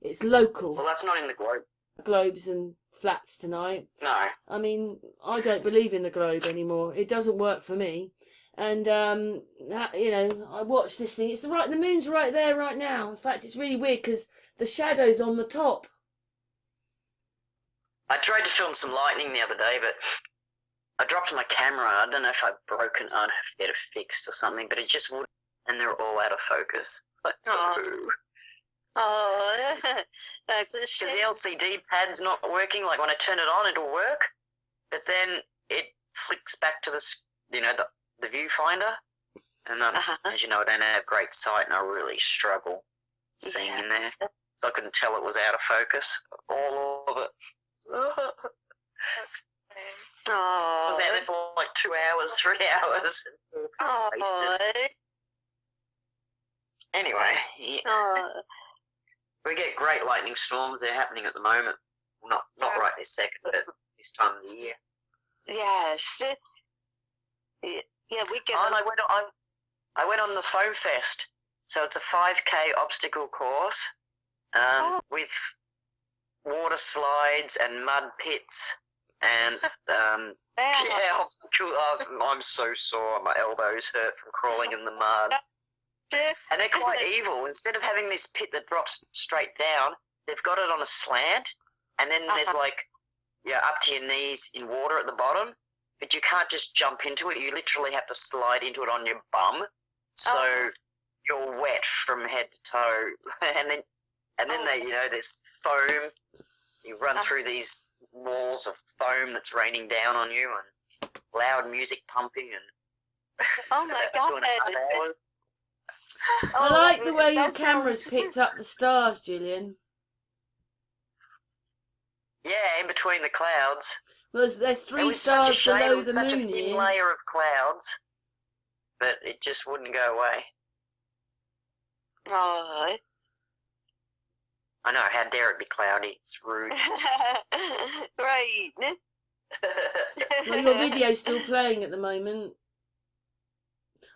It's local. Well, that's not in the globe. Globes and flats tonight. No. I mean, I don't believe in the globe anymore. It doesn't work for me. And, I watched this thing. It's the moon's right there right now. In fact, it's really weird because the shadow's on the top. I tried to film some lightning the other day, but I dropped my camera. I don't know if I'd broken it. I'd have to get it fixed or something, but it just wouldn't. And they're all out of focus. Like, Oh, that's a shame. Because the LCD pad's not working. Like when I turn it on, it'll work, but then it flicks back to the viewfinder. And as you know, I don't have great sight, and I really struggle seeing in there. So I couldn't tell it was out of focus. All of it. I was out there for like 2 hours, 3 hours. Anyway, we get great lightning storms. They're happening at the moment. Well, not right this second, but this time of the year. Yes. Yeah, we get. And I went on the Foam Fest. So it's a 5K obstacle course with water slides and mud pits and obstacle. I'm so sore. My elbows hurt from crawling in the mud. And they're quite evil. Instead of having this pit that drops straight down, they've got it on a slant, and then there's up to your knees in water at the bottom. But you can't just jump into it. You literally have to slide into it on your bum, so you're wet from head to toe. and then there's foam. You run through these walls of foam that's raining down on you, and loud music pumping, and oh my God. I like the way your camera's picked up the stars, Jillian. Yeah, in between the clouds. Well, there's It 3 was such a stars shame. below It the was such moon a thin here. layer of clouds, but it just wouldn't go away. Oh. I know, how dare it be cloudy? It's rude. Right. Well, your video's still playing at the moment.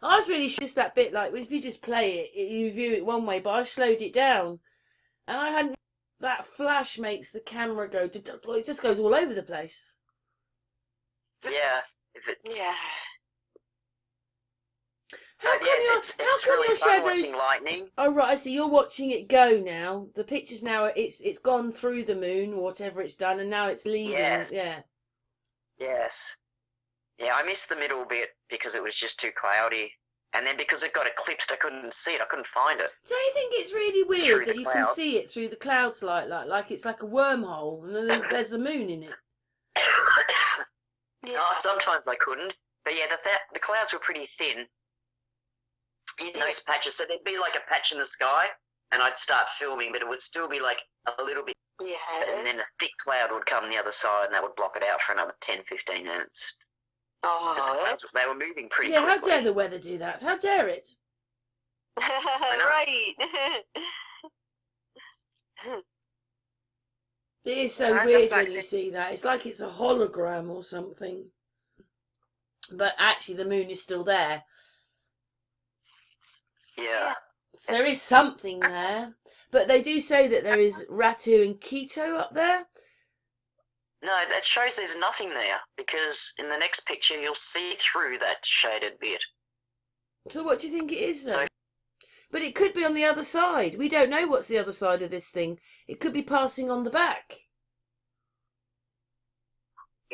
I was really just that bit, like, if you just play it, you view it one way, but I slowed it down. And I hadn't... That flash makes the camera go... It just goes all over the place. Yeah, if it's... Yeah. How come it's your really fun shadows... watching lightning. Oh, right, I see. You're watching it go now. The picture's now... It's gone through the moon, or whatever it's done, and now it's leaving. Yeah. Yes. Yeah, I missed the middle bit because it was just too cloudy. And then because it got eclipsed, I couldn't see it. I couldn't find it. Don't you think it's really Through weird the that you can cloud. see it through the clouds like it's like a wormhole, and then there's the moon in it? Yeah. Oh, sometimes I couldn't. But yeah, the clouds were pretty thin in those patches. So there'd be like a patch in the sky, and I'd start filming, but it would still be like a little bit. Yeah. And then a thick cloud would come the other side, and that would block it out for another 10, 15 minutes. Because the Oh. clouds, they were moving pretty Yeah, how quickly. dare the weather do that? How dare it? Right. It is so I love weird that when you thing. see that. It's like it's a hologram or something. But actually, the moon is still there. Yeah. So there is something there. But they do say that there is Ratu and Quito up there. No, that shows there's nothing there, because in the next picture you'll see through that shaded bit. So what do you think it is then? So- But it could be on the other side. We don't know what's the other side of this thing. It could be passing on the back.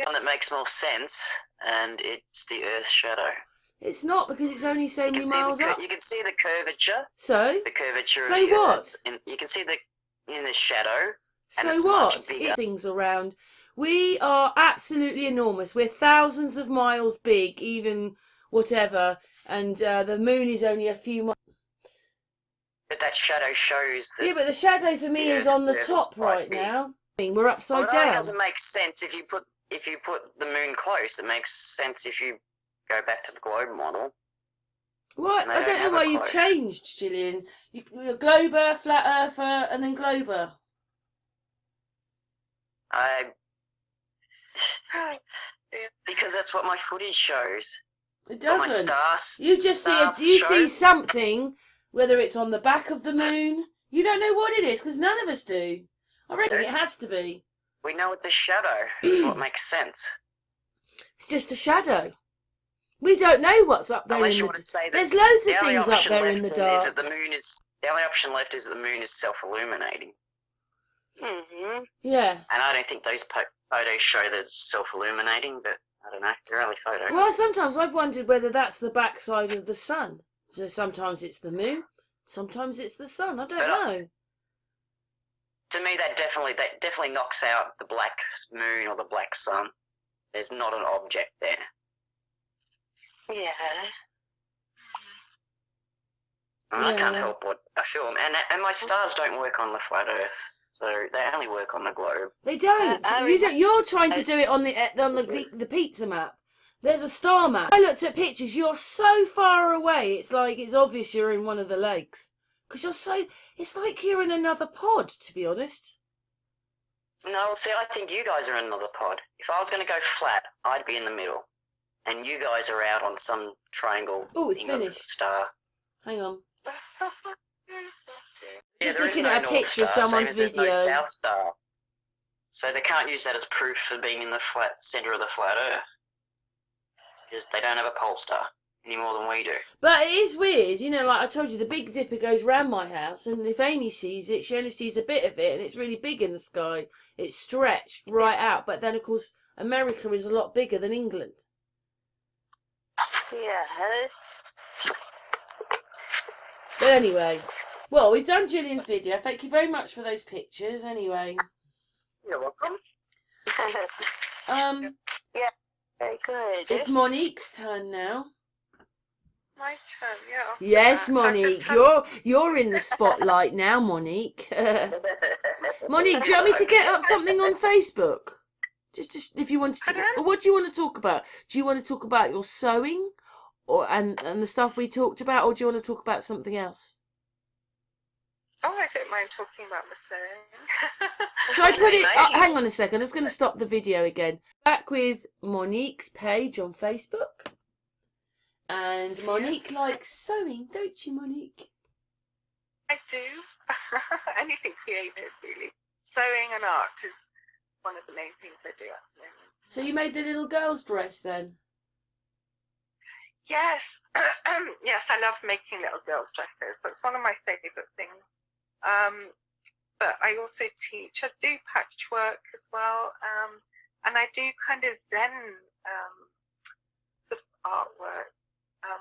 One that makes more sense, and it's the Earth's shadow. It's not, because it's only so You many can, miles see up. you can see the curvature. So? The curvature So of the what? Earth. And you can see in the shadow. And So it's what? much bigger. Things around. We are absolutely enormous. We're thousands of miles big, even whatever. And the moon is only a few miles. But that shadow shows that. Yeah, but the shadow for me is Yes, on the the Earth is top quite right big. now. We're upside Well, it only down. doesn't make sense if you put the moon close. It makes sense if you go back to the globe model. What? And they I don't don't know have why it you've close. changed, Jillian. You're Glober, Flat Earther, and then Glober. Because that's what my footage shows. It That's what my doesn't. stars. You just stars see show. something, whether it's on the back of the moon. You don't know what it is, because none of us do. I reckon it has to be. We know it's the shadow. That's what makes sense. It's just a shadow. We don't know what's up there Unless in you the want to say that There's loads the of only things up option there left in the is dark. that the only option left is that the moon is self-illuminating. Mm-hmm. Yeah. And I don't think those photos show that it's self-illuminating, but I don't know. They're only photos. Well, sometimes I've wondered whether that's the backside of the sun. So sometimes it's the moon, sometimes it's the sun. I don't know. To me, that definitely knocks out the black moon or the black sun. There's not an object there. Yeah. And I can't Yeah. help what I film. And my stars don't work on the flat Earth, so they only work on the globe. They don't. I You don't. You're trying to do it on the pizza map. There's a star map. I looked at pictures. You're so far away. It's like it's obvious you're in one of the lakes because you're so. It's like you're in another pod. To be honest. No, see, I think you guys are in another pod. If I was going to go flat, I'd be in the middle, and you guys are out on some triangle. Oh, it's thing of finished. Star. Hang on. Yeah, Just there is looking no at a North picture of Star, same someone's as there's video. no South Star. So they can't use that as proof for being in the flat center of the flat Earth, because they don't have a pole star any more than we do. But it is weird, you know, like I told you, the Big Dipper goes round my house, and if Amy sees it, she only sees a bit of it, and it's really big in the sky. It's stretched right out, but then, of course, America is a lot bigger than England. Yeah. But anyway, well, we've done Jillian's video. Thank you very much for those pictures, anyway. You're welcome. Very good. It's Monique's turn now. My turn, yeah. I'll do Yes, that. Monique, you're in the spotlight now, Monique. Monique, do you want me to get up something on Facebook Just if you wanted to. Pardon? What do you want to talk about? Do you want to talk about your sewing, or and the stuff we talked about, or do you want to talk about something else? Oh, I don't mind talking about my sewing. Shall I put it? Maybe. Hang on a second. I'm just going to stop the video again. Back with Monique's page on Facebook, and Monique Yes. likes sewing, don't you, Monique? I do. Anything creative, really. Sewing and art is one of the main things I do at the moment. So you made the little girl's dress then? Yes. Yes, I love making little girls' dresses. That's one of my favourite things. But I also teach. I do patchwork as well. And I do kind of Zen sort of artwork,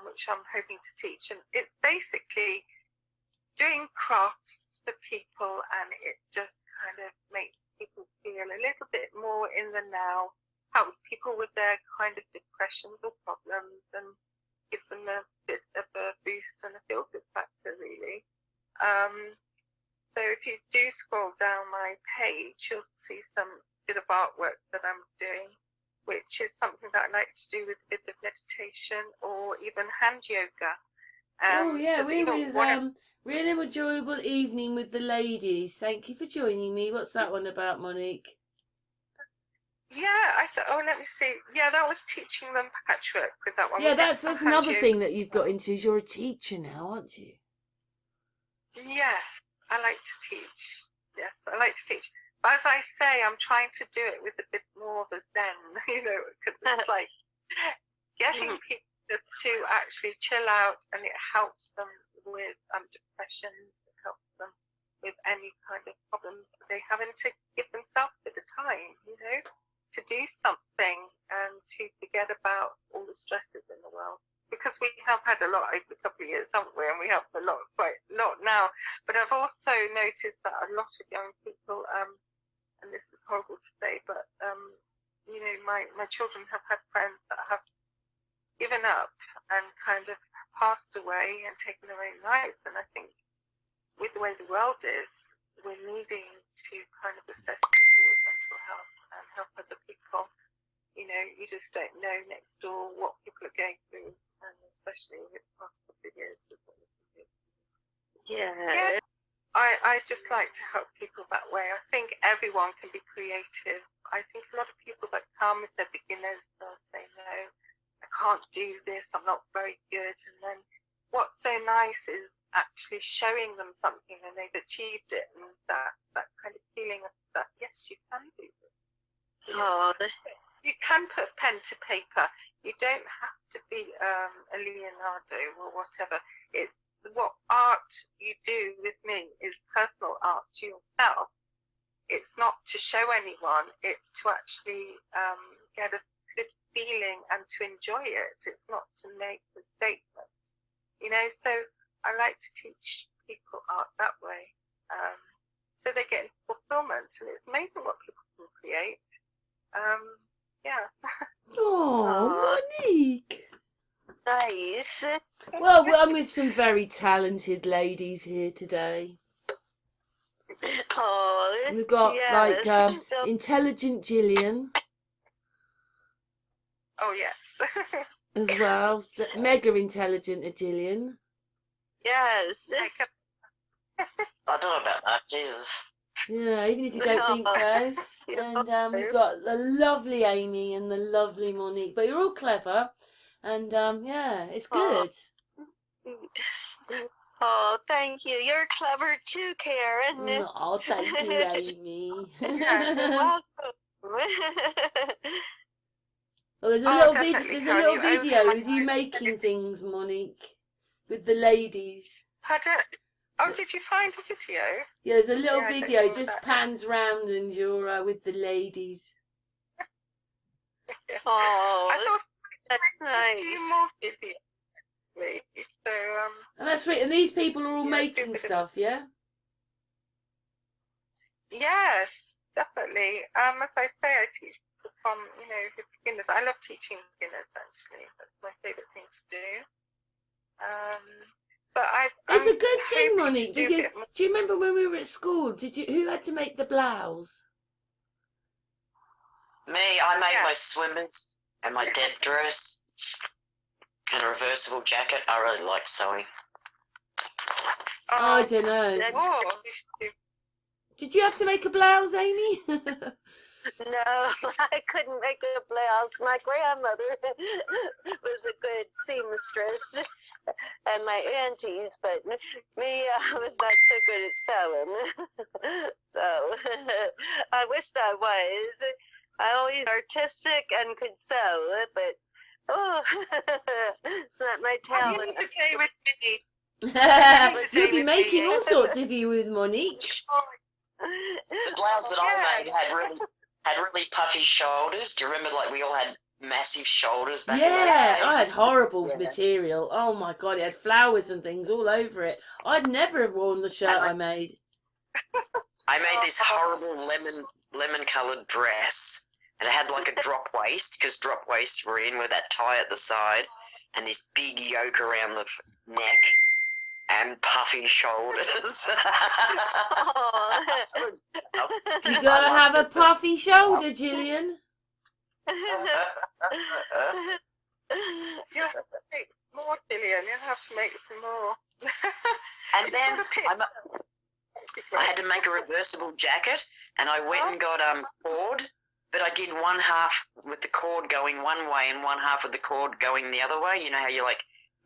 which I'm hoping to teach. And it's basically doing crafts for people, and it just kind of makes people feel a little bit more in the now, helps people with their kind of depressions or problems, and gives them a bit of a boost and a feel-good factor, really. So if you do scroll down my page, you'll see some bit of artwork that I'm doing, which is something that I like to do with a bit of meditation or even hand yoga. Oh yeah, there's we're even with one- really enjoyable evening with the ladies. Thank you for joining me. What's that one about, Monique? Yeah, I thought. Oh, let me see. Yeah, that was teaching them patchwork with that one. Yeah, We did that's some hand another yoga. thing that you've got into is you're a teacher now, aren't you? Yes, I like to teach. Yes, I like to teach. But as I say, I'm trying to do it with a bit more of a zen, because it's like getting people just to actually chill out, and it helps them with depressions, it helps them with any kind of problems that they have, and to give themselves a bit of time, to do something and to forget about all the stresses in the world. Because we have had a lot over a couple of years, haven't we? And we have quite a lot now. But I've also noticed that a lot of young people, and this is horrible to say, but my children have had friends that have given up and kind of passed away and taken their own lives. And I think with the way the world is, we're needing to kind of assess people with mental health and help other people. You just don't know next door what people are going through, and especially with the past couple of years. Yeah. I just like to help people that way. I think everyone can be creative. I think a lot of people that come, if they're beginners, they'll say, no, I can't do this, I'm not very good. And then what's so nice is actually showing them something and they've achieved it, and that kind of feeling of that, yes, you can do this. Oh, You can put pen to paper. You don't have to be a Leonardo or whatever. It's what art you do with me is personal art to yourself. It's not to show anyone. It's to actually get a good feeling and to enjoy it. It's not to make a statement. So I like to teach people art that way. So they get fulfillment, and it's amazing what people can create. Yeah. Oh, Monique. nice. Well, I'm with some very talented ladies here today. Oh, We've got yes. So, intelligent Jillian Oh, yes. as well. Mega intelligent Jillian. yes. I don't know about that. Jesus. Yeah, even if you don't think so. And we've got the lovely Amy and the lovely Monique. But you're all clever. And yeah, it's good. Oh, thank you. You're clever too, Karen. Oh, thank you, Amy. Welcome. Well, there's a Oh, little definitely, there's a Karen, little you open video my with you eyes. making things, Monique, with the ladies. Pardon? Oh, did you find a video? Yeah, there's a little Yeah, I don't video know what just that pans round and you're with the ladies. Oh, I thought that's a few nice. more videos. Maybe. So, And that's right. And these people are all Yeah, do a making bit of- stuff, yeah. yes, definitely. As I say, I teach people from, the beginners. I love teaching beginners, actually. That's my favourite thing to do. But It's I'm a good thing, hoping to Monique, do a because bit more. do you remember when we were at school? Who had to make the blouse? Me, I made Yeah. my swimmers and my deb dress and a reversible jacket. I really like sewing. I don't know. That's Oh, you should do. Did you have to make a blouse, Amy? No, I couldn't make a blouse. My grandmother was a good seamstress, and my aunties, but me, I was not so good at sewing. So I wished I was. I always artistic and could sew, but oh, it's not my Have you talent. to play with me? You'll be making all sorts of you with Monique. The blouse that I made had really puffy shoulders. Do you remember, like, we all had massive shoulders back in those Yeah, days? I had horrible Yeah. material. Oh my god, it had flowers and things all over it. I'd never have worn the shirt I made. I made this horrible lemon coloured dress, and it had like a drop waist, because drop waists were in with that tie at the side, and this big yoke around the neck, and puffy shoulders. You gotta have a puffy shoulder, Jillian. You'll have to make more, Jillian. You'll have to make some more. And then I had to make a reversible jacket, and I went and got cord, but I did one half with the cord going one way and one half with the cord going the other way. You know how you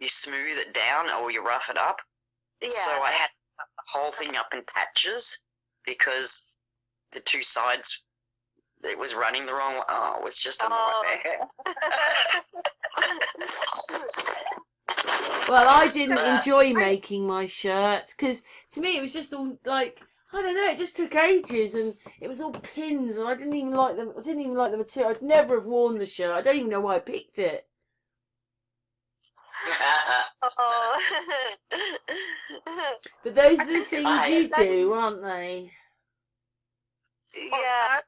smooth it down or you rough it up? Yeah. So I had to cut the whole thing up in patches because the two sides, it was running the wrong way. Oh, it was just a nightmare. Well, I didn't enjoy making my shirts because to me it was just all like, I don't know, it just took ages and it was all pins and I didn't even like them. I didn't even like the material. I'd never have worn the shirt. I don't even know why I picked it. Oh. But those are the things you do, aren't they? Yeah.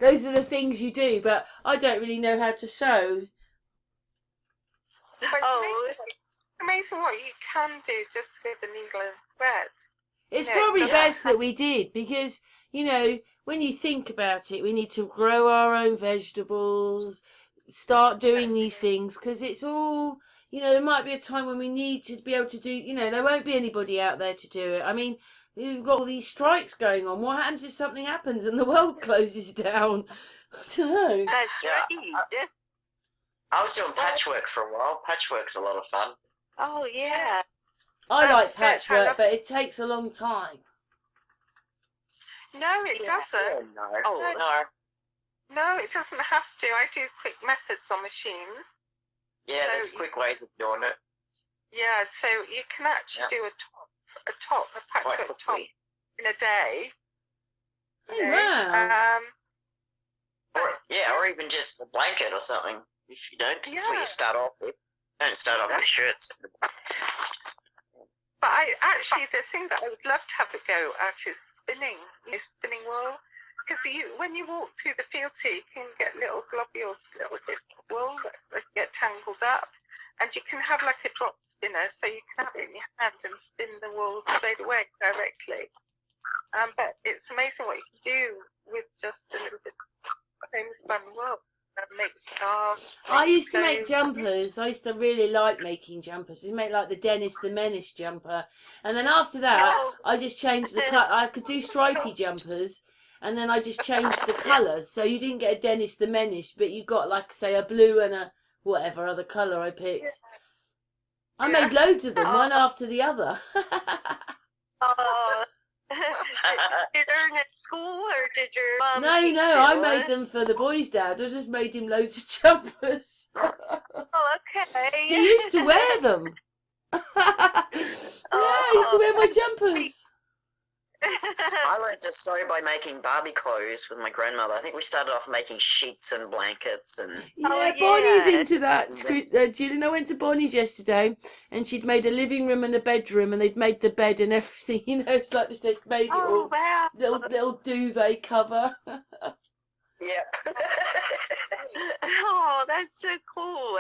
Those are the things you do, but I don't really know how to sew. But it's amazing what you can do just with a needle and thread. It's Yeah, probably yeah. best that we did because, you know, when you think about it, we need to grow our own vegetables, start doing these things because it's all, you know, there might be a time when we need to be able to do, you know, there won't be anybody out there to do it. I mean, we've got all these strikes going on. What happens if something happens and the world closes down? I don't know. That's Yeah. right. I was doing patchwork for a while. Patchwork's a lot of fun. Oh, yeah. I like That's it, I patchwork, love- but it takes a long time. No, it doesn't. No. Oh. No. No, it doesn't have to. I do quick methods on machines. Yeah, there's So- quick ways of doing it. Yeah, so you can actually do a patchwork top quickly. in a day. Oh, you know. wow. Or even just a blanket or something. If you don't, that's what Yeah. you start off with. Don't start off with shirts. But the thing that I would love to have a go at is spinning wool. Because when you walk through the fields here, you can get little globules, little bits of wool that get tangled up. And you can have like a drop spinner, so you can have it in your hand and spin the wool straight away directly. But it's amazing what you can do with just a little bit of homespun wool. Make scarves. I used to make clothes. jumpers. I used to really like making jumpers. I used to make like the Dennis the Menace jumper. And then after that, I just changed the cut. I could do stripy jumpers. And then I just changed the colours. So you didn't get a Dennis the Menace, but you got like, say, a blue and a whatever other colour I picked. I made loads of them, one after the other. Oh. Did you learn at school or did your mom teach you? I made them for the boy's dad. I just made him loads of jumpers. Oh, okay. He used to wear them. Yeah, he used to wear my jumpers. I learned to sew by making Barbie clothes with my grandmother. I think we started off making sheets and blankets and... Yeah, Bonnie's into that. Jillian, I went to Bonnie's yesterday and she'd made a living room and a bedroom and they'd made the bed and everything. You know, it's like they'd made it all. Wow. Little duvet cover. Yep. Oh, that's so cool.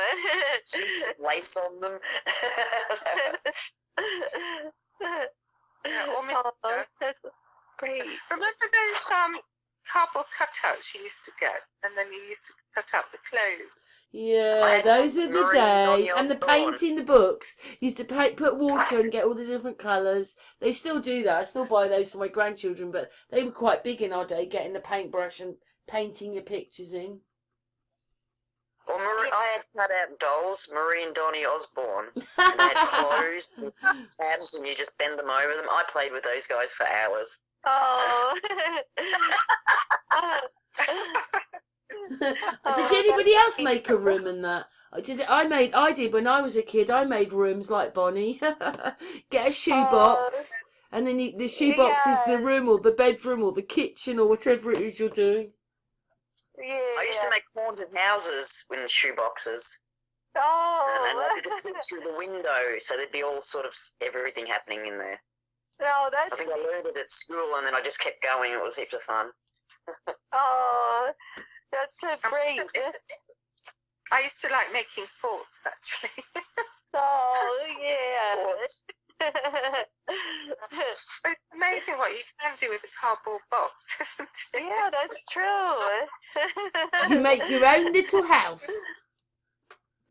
Lace on them. Yeah, or Oh, that's great. remember those cardboard cutouts you used to get, and then you used to cut out the clothes. Yeah, those are the Marie and days. Donny And the Osborne. painting the books. Used to put water and get all the different colours. They still do that. I still buy those for my grandchildren, but they were quite big in our day, getting the paintbrush and painting your pictures in. Well, I had cut out dolls, Marie and Donny Osborne, and they had clothes with tabs, and you just bend them over them. I played with those guys for hours. Oh. Did anybody else make a room and that? I did when I was a kid. I made rooms like Bonnie. Get a shoebox, and then the shoebox is the room or the bedroom or the kitchen or whatever it is you're doing. Yeah. I used to make haunted houses with shoeboxes, and Oh. I could look through the window, so there'd be all sort of everything happening in there. No, I that's. think I learned it at school, and then I just kept going. It was heaps of fun. Oh, that's so great. I used to like making forts, actually. Oh, yeah. It's amazing what you can do with a cardboard box, isn't it? Yeah, that's true. You make your own little house.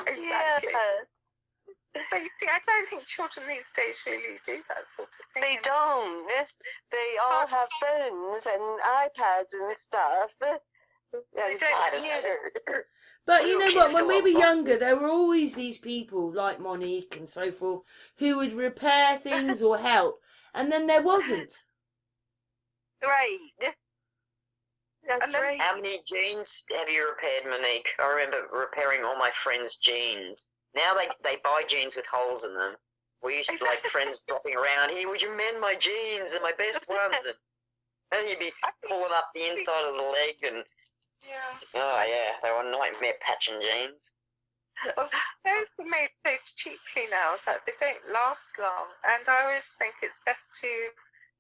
Yeah. Exactly. But you see, I don't think children these days really do that sort of thing. They don't. They all have phones and iPads and stuff. And don't. computer. But Little you know kids what? still When we want were younger, boxes. there were always these people like Monique and so forth who would repair things or help, and then there wasn't. Right. That's And then- right. How many jeans have you repaired, Monique? I remember repairing all my friends' jeans. Now they buy jeans with holes in them. We used to like friends dropping around. Hey, would you mend my jeans? They're my best ones. And you'd be pulling up the inside of the leg, and Yeah. oh yeah, they were nightmare patching jeans. Well, those are made so cheaply now that they don't last long, and I always think it's best to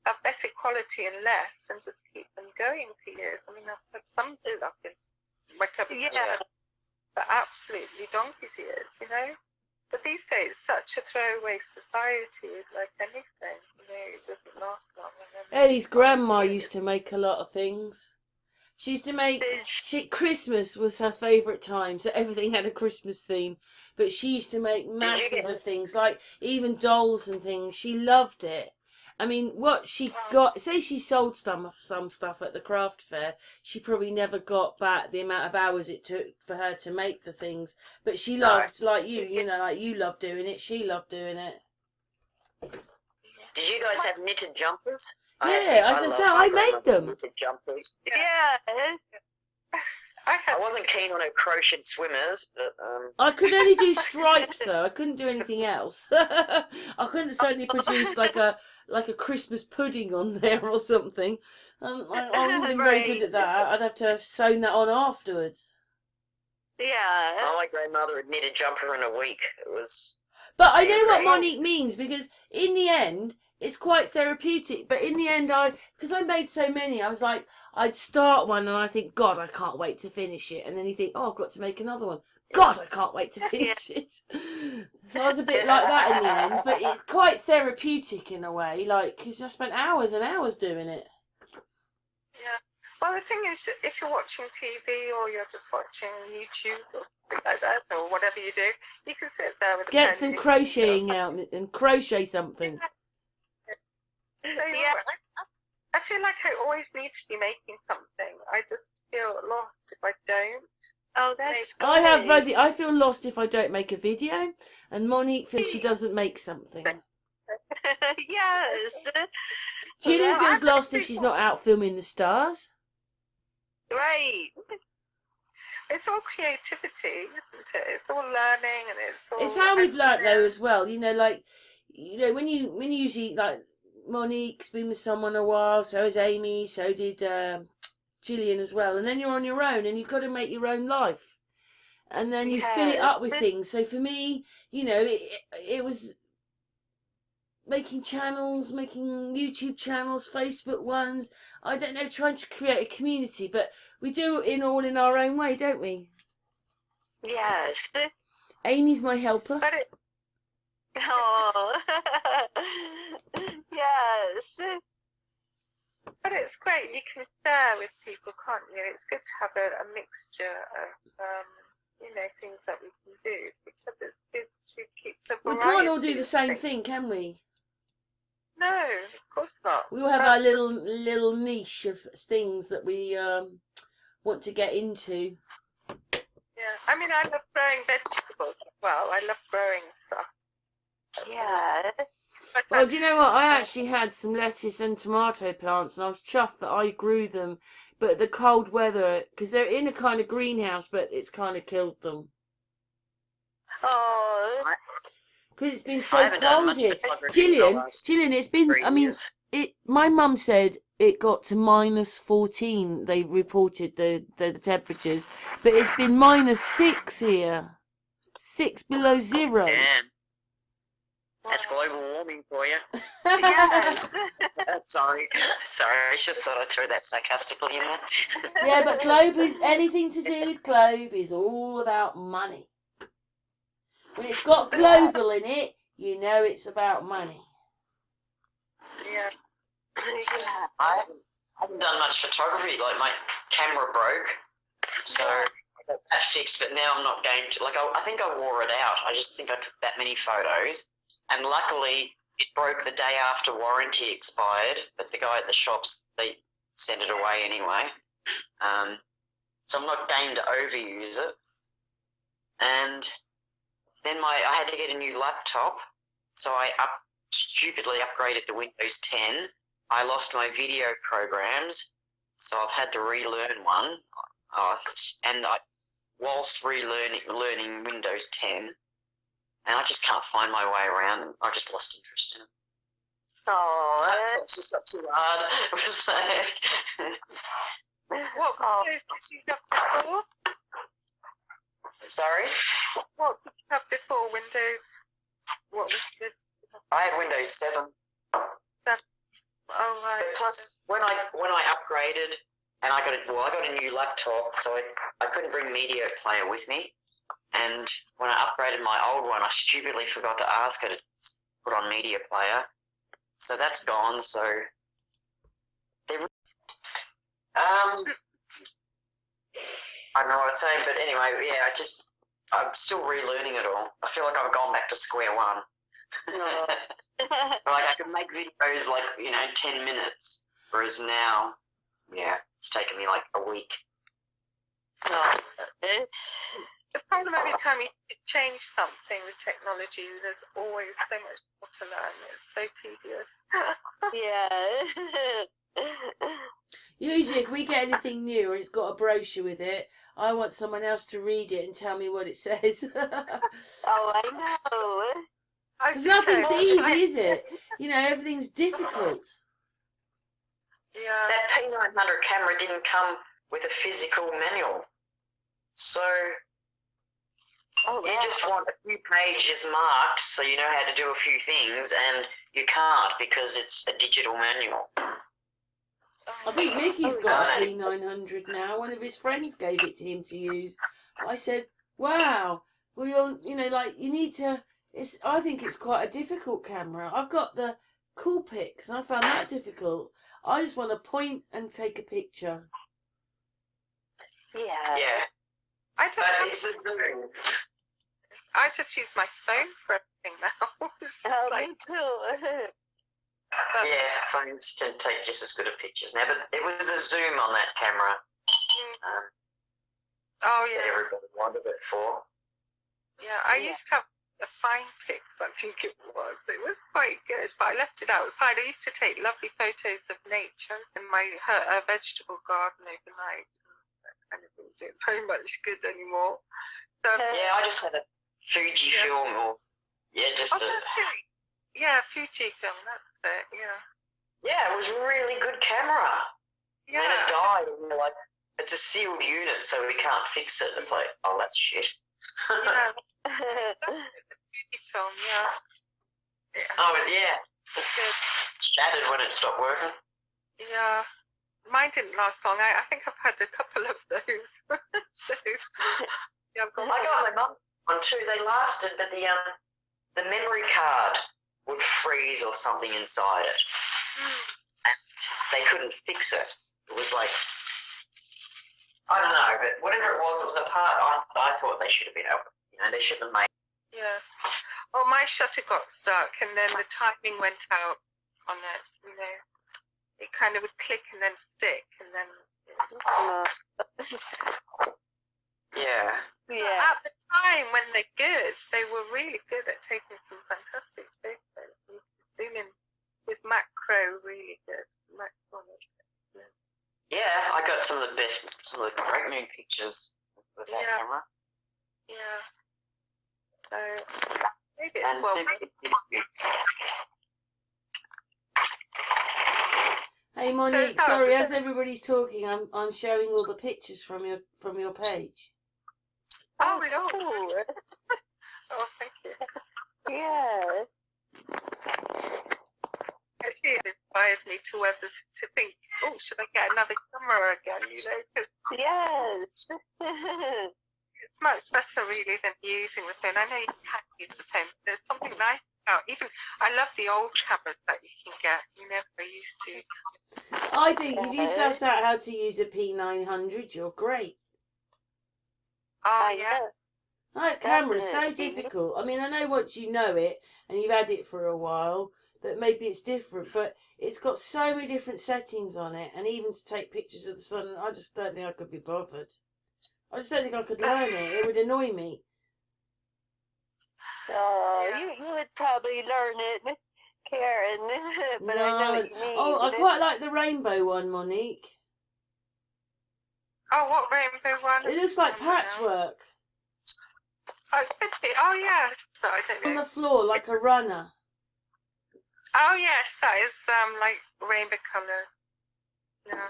have better quality and less, and just keep them going for years. I mean, I've had some stuff in my cupboard Yeah. for absolutely donkey's years, you know. But these days, such a throwaway society with like anything, you know, it doesn't last long. And then Ellie's grandma used to make a lot of things. She used to make. Christmas was her favourite time, so everything had a Christmas theme. But she used to make masses of things, like even dolls and things. She loved it. I mean, what she got, say she sold some stuff at the craft fair, she probably never got back the amount of hours it took for her to make the things. But she loved, like you know, like you loved doing it, she loved doing it. Did you guys have knitted jumpers? Yeah, as I loved say, my I made grandmother's them. Knitted jumpers. Yeah. I wasn't keen on her crocheted swimmers, but I could only do stripes though. I couldn't do anything else. I couldn't certainly produce like a Christmas pudding on there or something. I wouldn't be very good at that. I'd have to have sewn that on afterwards. Yeah. my grandmother had knit a jumper in a week. It was. But I know what Right. Monique means, because in the end, it's quite therapeutic. But in the end, because I made so many, I was like, I'd start one and I think, God, I can't wait to finish it. And then you think, oh, I've got to make another one. God, I can't wait to finish it. So I was a bit like that in the end. But it's quite therapeutic in a way, like, because I spent hours and hours doing it. Yeah. Well, the thing is, if you're watching TV or you're just watching YouTube or something like that, or whatever you do, you can sit there with a Get pen some and crocheting out and crochet something. So, Yeah. I feel like I always need to be making something. I just feel lost if I don't. Oh, that's I have great. I feel lost if I don't make a video, and Monique feels she doesn't make something. Yes. Jillian I feels lost if think- she's not out filming the stars. Right. It's all creativity, isn't it? It's all learning, and it's all. It's how we've and, learnt though as well. You know, like when you usually like Monique's been with someone a while, so has Amy, so did Jillian as well, and then you're on your own and you've got to make your own life, and then you fill it up with things. So for me, you know, it was making channels, making YouTube channels, Facebook ones. I don't know, trying to create a community, but we do it all in our own way, don't we? Yes. Amy's my helper. But it, Oh. Yes. But it's great. You can share with people, can't you? It's good to have a mixture of, things that we can do, because it's good to keep the We variety. can't all do the of same things. thing, can we? No, of course not. We all have our That's little niche of things that we want to get into. Yeah, I mean, I love growing vegetables as well. I love growing stuff. Yeah. But Well, do you know what? I actually had some lettuce and tomato plants, and I was chuffed that I grew them. But the cold weather, because they're in a kind of greenhouse, but it's kind of killed them. Oh. Because it's been I so haven't done cold much here. photography for the last Gillian, it's been, 3 I mean, years. my mum said it got to -14. They reported the temperatures, but it's been -6 here. 6 below zero. Damn. That's global warming for you. Yes. Sorry, I just thought I'd throw that sarcastically in there. Yeah, but globe is anything to do with globe is all about money. When it's got global in it, you know it's about money. yeah. I haven't done much photography. Like, my camera broke, so I got that fixed. But now I'm not game to. Like, I think I wore it out. I just think I took that many photos, and luckily it broke the day after warranty expired. But the guy at the shops, they sent it away anyway. So I'm not game to overuse it. And then I had to get a new laptop, so I stupidly upgraded to Windows 10. I lost my video programs, so I've had to relearn one. And whilst learning Windows 10, and I just can't find my way around. I just lost interest in it. Oh. It's just not too hard. It was like, What Windows did you have before? sorry? What did you have before Windows? What was this? I had Windows 7. Oh, right. But plus, when I upgraded, and I got a new laptop, so I couldn't bring Media Player with me. And when I upgraded my old one, I stupidly forgot to ask her to put on Media Player. So that's gone. So I don't know what I'm saying, but anyway, yeah, I'm still relearning it all. I feel like I've gone back to square one. Like, I could make videos 10 minutes, whereas now, yeah, it's taken me like a week. The problem every time you change something with technology, there's always so much more to learn. It's so tedious. Yeah. Usually, if we get anything new and it's got a brochure with it, I want someone else to read it and tell me what it says. Oh, I know. Because nothing's easy, is it? You know, everything's difficult. Yeah. That P900 camera didn't come with a physical manual. So you just want a few pages marked so you know how to do a few things, and you can't because it's a digital manual. I think Mickey's got a P900 now. One of his friends gave it to him to use. I said, wow, well, you need to... I think it's quite a difficult camera. I've got the Coolpix, and I found that difficult. I just want to point and take a picture. Yeah. Yeah. I just use my phone for everything now. Me too. Yeah, phones tend to take just as good of pictures now, but it was the zoom on that camera Oh, that yeah. everybody wanted it for. Yeah, I used to have a Fine Pix, I think it was. It was quite good, but I left it outside. I used to take lovely photos of nature in my vegetable garden overnight. And it didn't do very much good anymore. So, Yeah, I just had a Fujifilm or Fujifilm, that's it, yeah. Yeah, it was a really good camera. Yeah. And then it died, and you're like, it's a sealed unit, so we can't fix it. It's like, oh, that's shit. Yeah. Fujifilm, yeah. Oh, it shattered when it stopped working. Yeah. Mine didn't last long. I think I've had a couple of those. So, yeah, I've got I got my mum one too. They lasted, but the memory card would freeze or something inside it. and they couldn't fix it. It was like, I don't know, but whatever it was a part I thought they should have been able, they should have made. Yeah. Oh, my shutter got stuck, and then the timing went out on it. It kind of would click and then stick, and then it was. Yeah. Yeah. At the time when they're good, they were really good at taking some fantastic photos. You can zoom in with macro, really good. Macro. Yeah, I got some of the great moon pictures with that camera. Yeah. So maybe it's well. Hey Monique, sorry, as everybody's talking, I'm showing all the pictures from your page. Oh, cool. Oh, thank you. Yeah. Actually, it inspired me to think, oh, should I get another camera again? 'Cause Yes. it's much better really than using the phone. I know you can use the phone, but there's something nice about. Even I love the old cameras that you can get. I used to. I think if you suss out how to use a P900, you're great. Oh I yeah. know. That camera's so difficult. I mean, I know once you know it and you've had it for a while that maybe it's different, but it's got so many different settings on it, and even to take pictures of the sun, I just don't think I could be bothered. I just don't think I could learn it. It would annoy me. Oh, Yeah. you would probably learn it, Karen. But I know what you mean. Oh, I quite like the rainbow one, Monique. Oh, what rainbow one? It looks like patchwork Oh, it could be. Oh yeah, but I don't on know. the floor, like a runner. Oh yes, that is like rainbow colour. Yeah.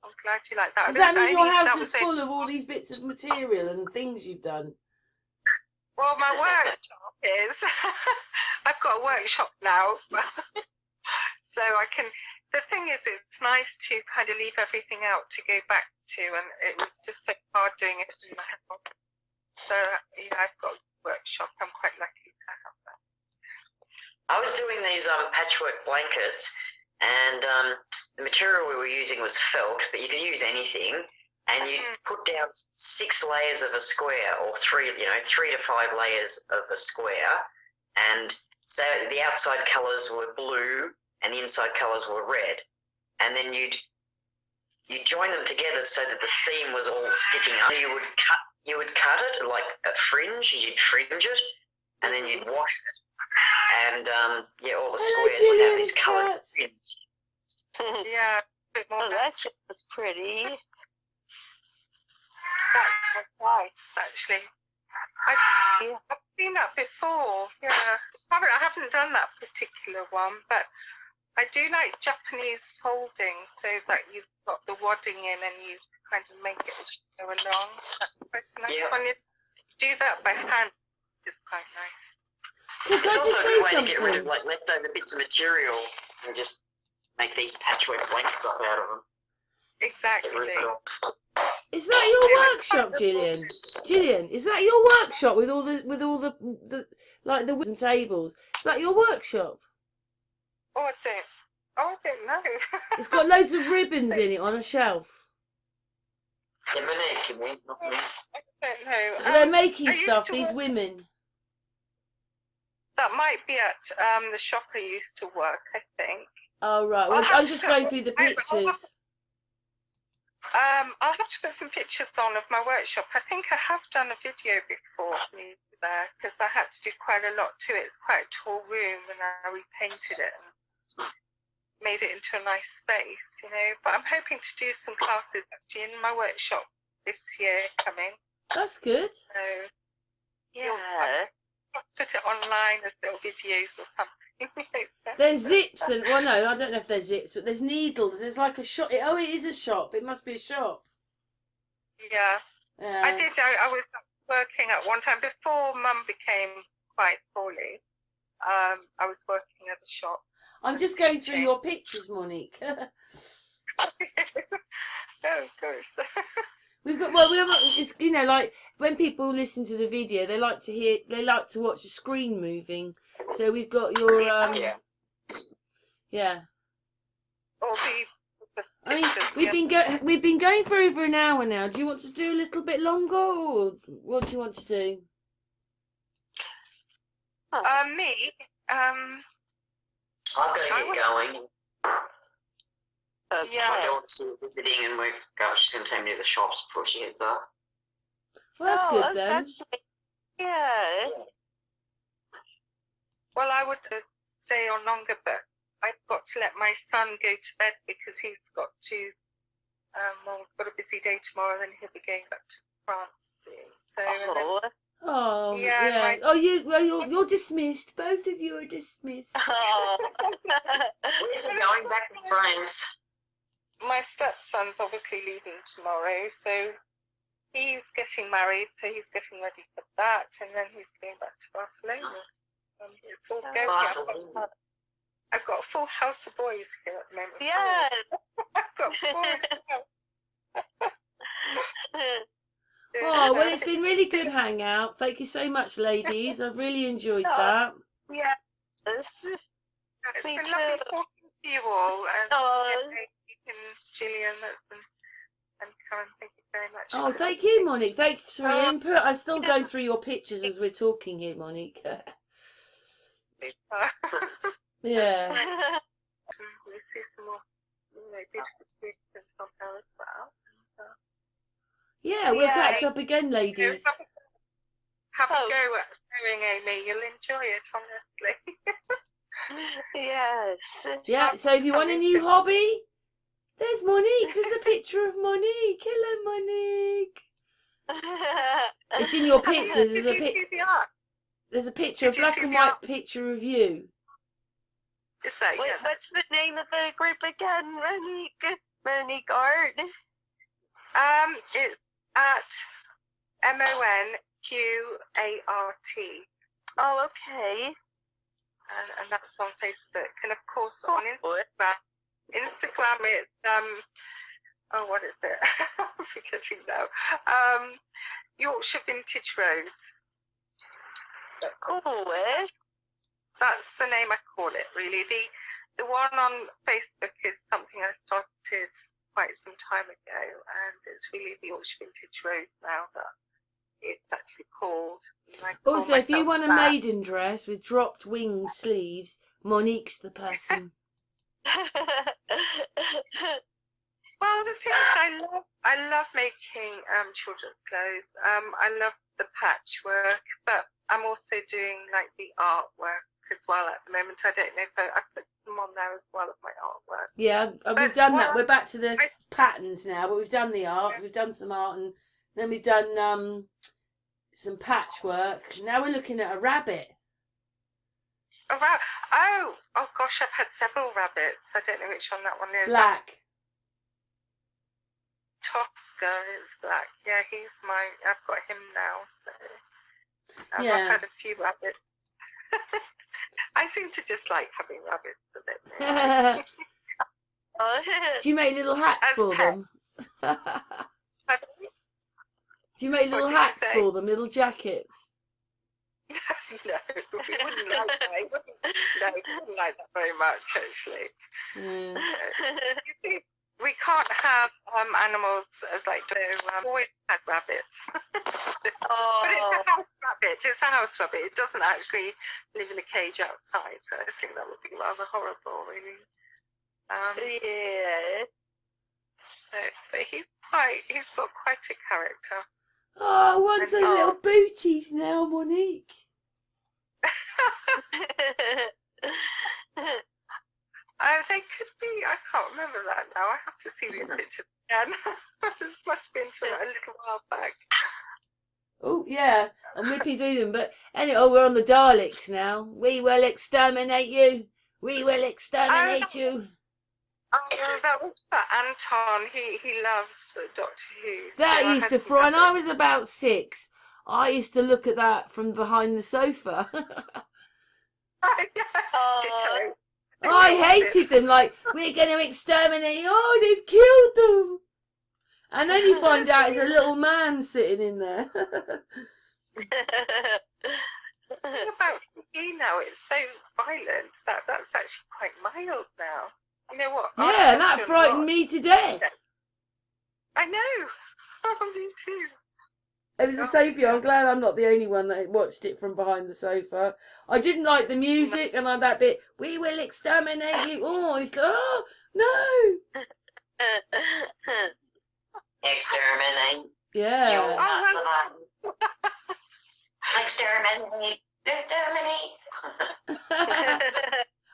I'm glad you like that. Does that mean your house that is was full of all these bits of material and things you've done? Well, my workshop is. I've got a workshop now, so I can. The thing is, it's nice to kind of leave everything out to go back to, and it was just so hard doing it in the house. So I've got a workshop. I'm quite lucky to have that. I was doing these patchwork blankets, and the material we were using was felt, but you could use anything, and you put down 6 layers of a square, or 3 to 5 layers of a square, and so the outside colours were blue and the inside colours were red, and then you'd join them together so that the seam was all sticking up. You would cut it like a fringe. You'd fringe it, and then you'd wash it, and all the squares would have this coloured fringe. Yeah, a bit more. Oh, that's pretty. That's nice, actually. I've seen that before. Yeah, I haven't done that particular one, but I do like Japanese folding, so that you've got the wadding in and you kind of make it go along. That's quite nice. Yeah. When you do that by hand, it's quite nice. Well, It's can I just also a say good way to get rid something? of like leftover bits of material and just make these patchwork blankets up out of them. Exactly. Get rid of it. Is that your workshop, Jillian? Jillian, is that your workshop with all the like the wooden tables? Is that your workshop? Oh, I don't know. It's got loads of ribbons in it on a shelf. Yeah, Monique, you mean, not me. I don't know. They're making I used stuff, to these work- women. That might be at the shop I used to work, I think. Oh, right. Well, I'm just going through the I'll pictures. I'll have to put some pictures on of my workshop. I think I have done a video before there, because I had to do quite a lot to it. It's quite a tall room, and I repainted it and made it into a nice space, But I'm hoping to do some classes actually in my workshop this year coming. That's good. So Yeah. I'll put it online as little videos or something. There's zips and, well, no, I don't know if there's zips, but there's needles. There's like a shop. Oh, it is a shop. It must be a shop. Yeah. I did. I was working at one time before Mum became quite poorly. I was working at the shop. I'm just going through your pictures, Monique. Oh, gosh. We've got, well, it's, like when people listen to the video, they like to watch the screen moving. So we've got your, yeah. all the I mean, pictures. we've been going for over an hour now. Do you want to do a little bit longer, or what do you want to do? Me, I've got to get going. Okay. My daughter's visiting, and she's going to take me to the shops before she heads up. Well, that's good then. That's yeah. well, I would stay on longer, but I've got to let my son go to bed because he's got to. Well, we've got a busy day tomorrow, then he'll be going back to France soon. So. Oh. Oh, Yeah, yeah. Oh, you're dismissed. Both of you are dismissed. Oh. Where's he going back to France? My stepson's obviously leaving tomorrow, so he's getting married, so he's getting ready for that, and then he's going back to Barcelona. It's all going. Barcelona. I've got a full house of boys here at the moment. Yes. I've got 4. Oh, well, it's been really good hangout. Thank you so much, ladies. I've really enjoyed that. Yes. It's Me been too. lovely talking to you all, and Jillian and Karen, thank you very much. Oh, thank you, Monique. Thanks for your input. I'm still going through your pictures as we're talking here, Monique. Yeah. We see some more, beautiful pictures from her as well. Yeah, we'll catch up again, ladies. Have a go at sewing, Amy. You'll enjoy it, honestly. Yes. Yeah, so if you want a new hobby, there's Monique. There's a picture of Monique. Hello, Monique. It's in your pictures. Did you see the art? There's a picture, a black and white picture of you. Is that, Wait, what's the name of the group again, Monique? Monique Art? It's at MONQUART. Oh, okay. And that's on Facebook. And of course on Instagram. It's oh, what is it? I'm forgetting now. Yorkshire Vintage Rose. Cool, eh? That's the name I call it, really. The one on Facebook is something I started quite some time ago, and it's really the Yorkshire Vintage Rose now that it's actually called. Also, if you want a maiden dress with dropped wing sleeves, Monique's the person. Well, the thing is, I love making children's clothes. I love the patchwork, but I'm also doing like the artwork as well at the moment. I don't know if I put them on there as well as my artwork. Yeah, we've done that. We're back to the patterns now, but we've done the art. We've done some art, and then we've done some patchwork. Now we're looking at a rabbit. Oh gosh, I've had several rabbits. I don't know which one that one is. Black. Tosca is black. Yeah, I've got him now. So Yeah. I've had a few rabbits. I seem to just like having rabbits a bit. Do you make little hats for them? Do you make little hats for them, little jackets? No, we wouldn't like that. We wouldn't like that very much, actually. Yeah. You see, we can't have animals as like I've always had rabbits. Oh. But it's a house rabbit. It's a house rabbit. It doesn't actually live in a cage outside. So I think that would be rather horrible, really. Yeah. So, but he's got quite a character. Oh, I want some little booties now, Monique. They could be. I can't remember that now. I have to see the picture again. This must have been a little while back. Oh, yeah, I'm whipping through them. But anyway, we're on the Daleks now. We will exterminate you. We will exterminate you. Oh, that was for Anton. He loves Doctor Who. That used to fry. When I was about 6, I used to look at that from behind the sofa. Ditto. I hated them. Like, we're going to exterminate. Oh, they've killed them. And then you find out it's a little man sitting in there. The thing about TV now, it's so violent that's actually quite mild now. You know what? Yeah, that frightened me to death. I know. Oh, me too. It was a sofa. I'm glad I'm not the only one that watched it from behind the sofa. I didn't like the music and that bit. We will exterminate you. Oh, no. Exterminate. Yeah. You will not survive. Exterminate. Exterminate.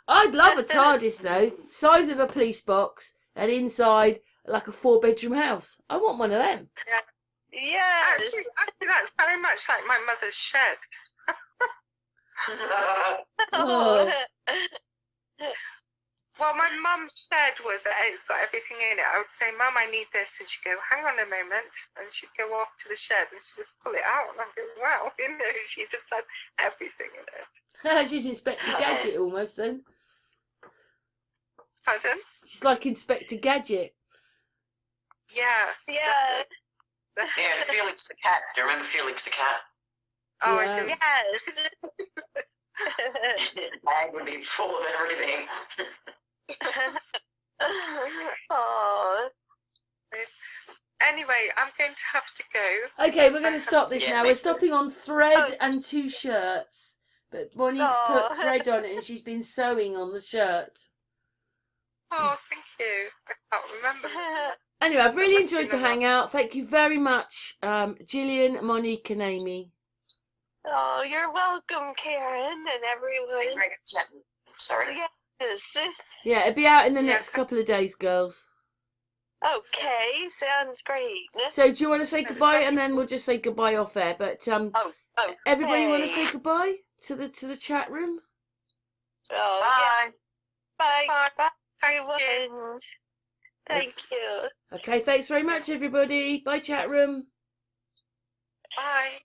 I'd love a TARDIS though, size of a police box, and inside like a 4-bedroom house. I want one of them. Yes. Actually, that's very much like my mother's shed. Oh. Well, my mum's shed it's got everything in it. I would say, Mum, I need this. And she'd go, hang on a moment. And she'd go off to the shed and she'd just pull it out. And I'd go, wow, she just had everything in it. She's Inspector Gadget almost then. Pardon? She's like Inspector Gadget. Yeah. Yeah. Yeah, Felix the cat. Do you remember Felix the cat? Oh, Yeah. I do. Yes. The bag would be full of everything. Oh. Anyway, I'm going to have to go. Okay, we're going to stop this Yeah, now. me We're too. stopping on thread and 2 shirts. But Monique's Oh. put thread on it and she's been sewing on the shirt. Oh, thank you. I can't remember. Anyway, I've really enjoyed the hangout. Thank you very much, Jillian, Monique and Amy. Oh, you're welcome, Karen and everyone. Sorry. Yes. Yeah, it'll be out in the Yeah. next couple of days, girls. Okay, sounds great. So do you want to say goodbye and then we'll just say goodbye off air? But everybody want to say goodbye to the chat room? Oh, Bye. yeah. Bye. Bye. Thank you. Everyone. Thank you. Okay, thanks very much, everybody. Bye, chat room. Bye.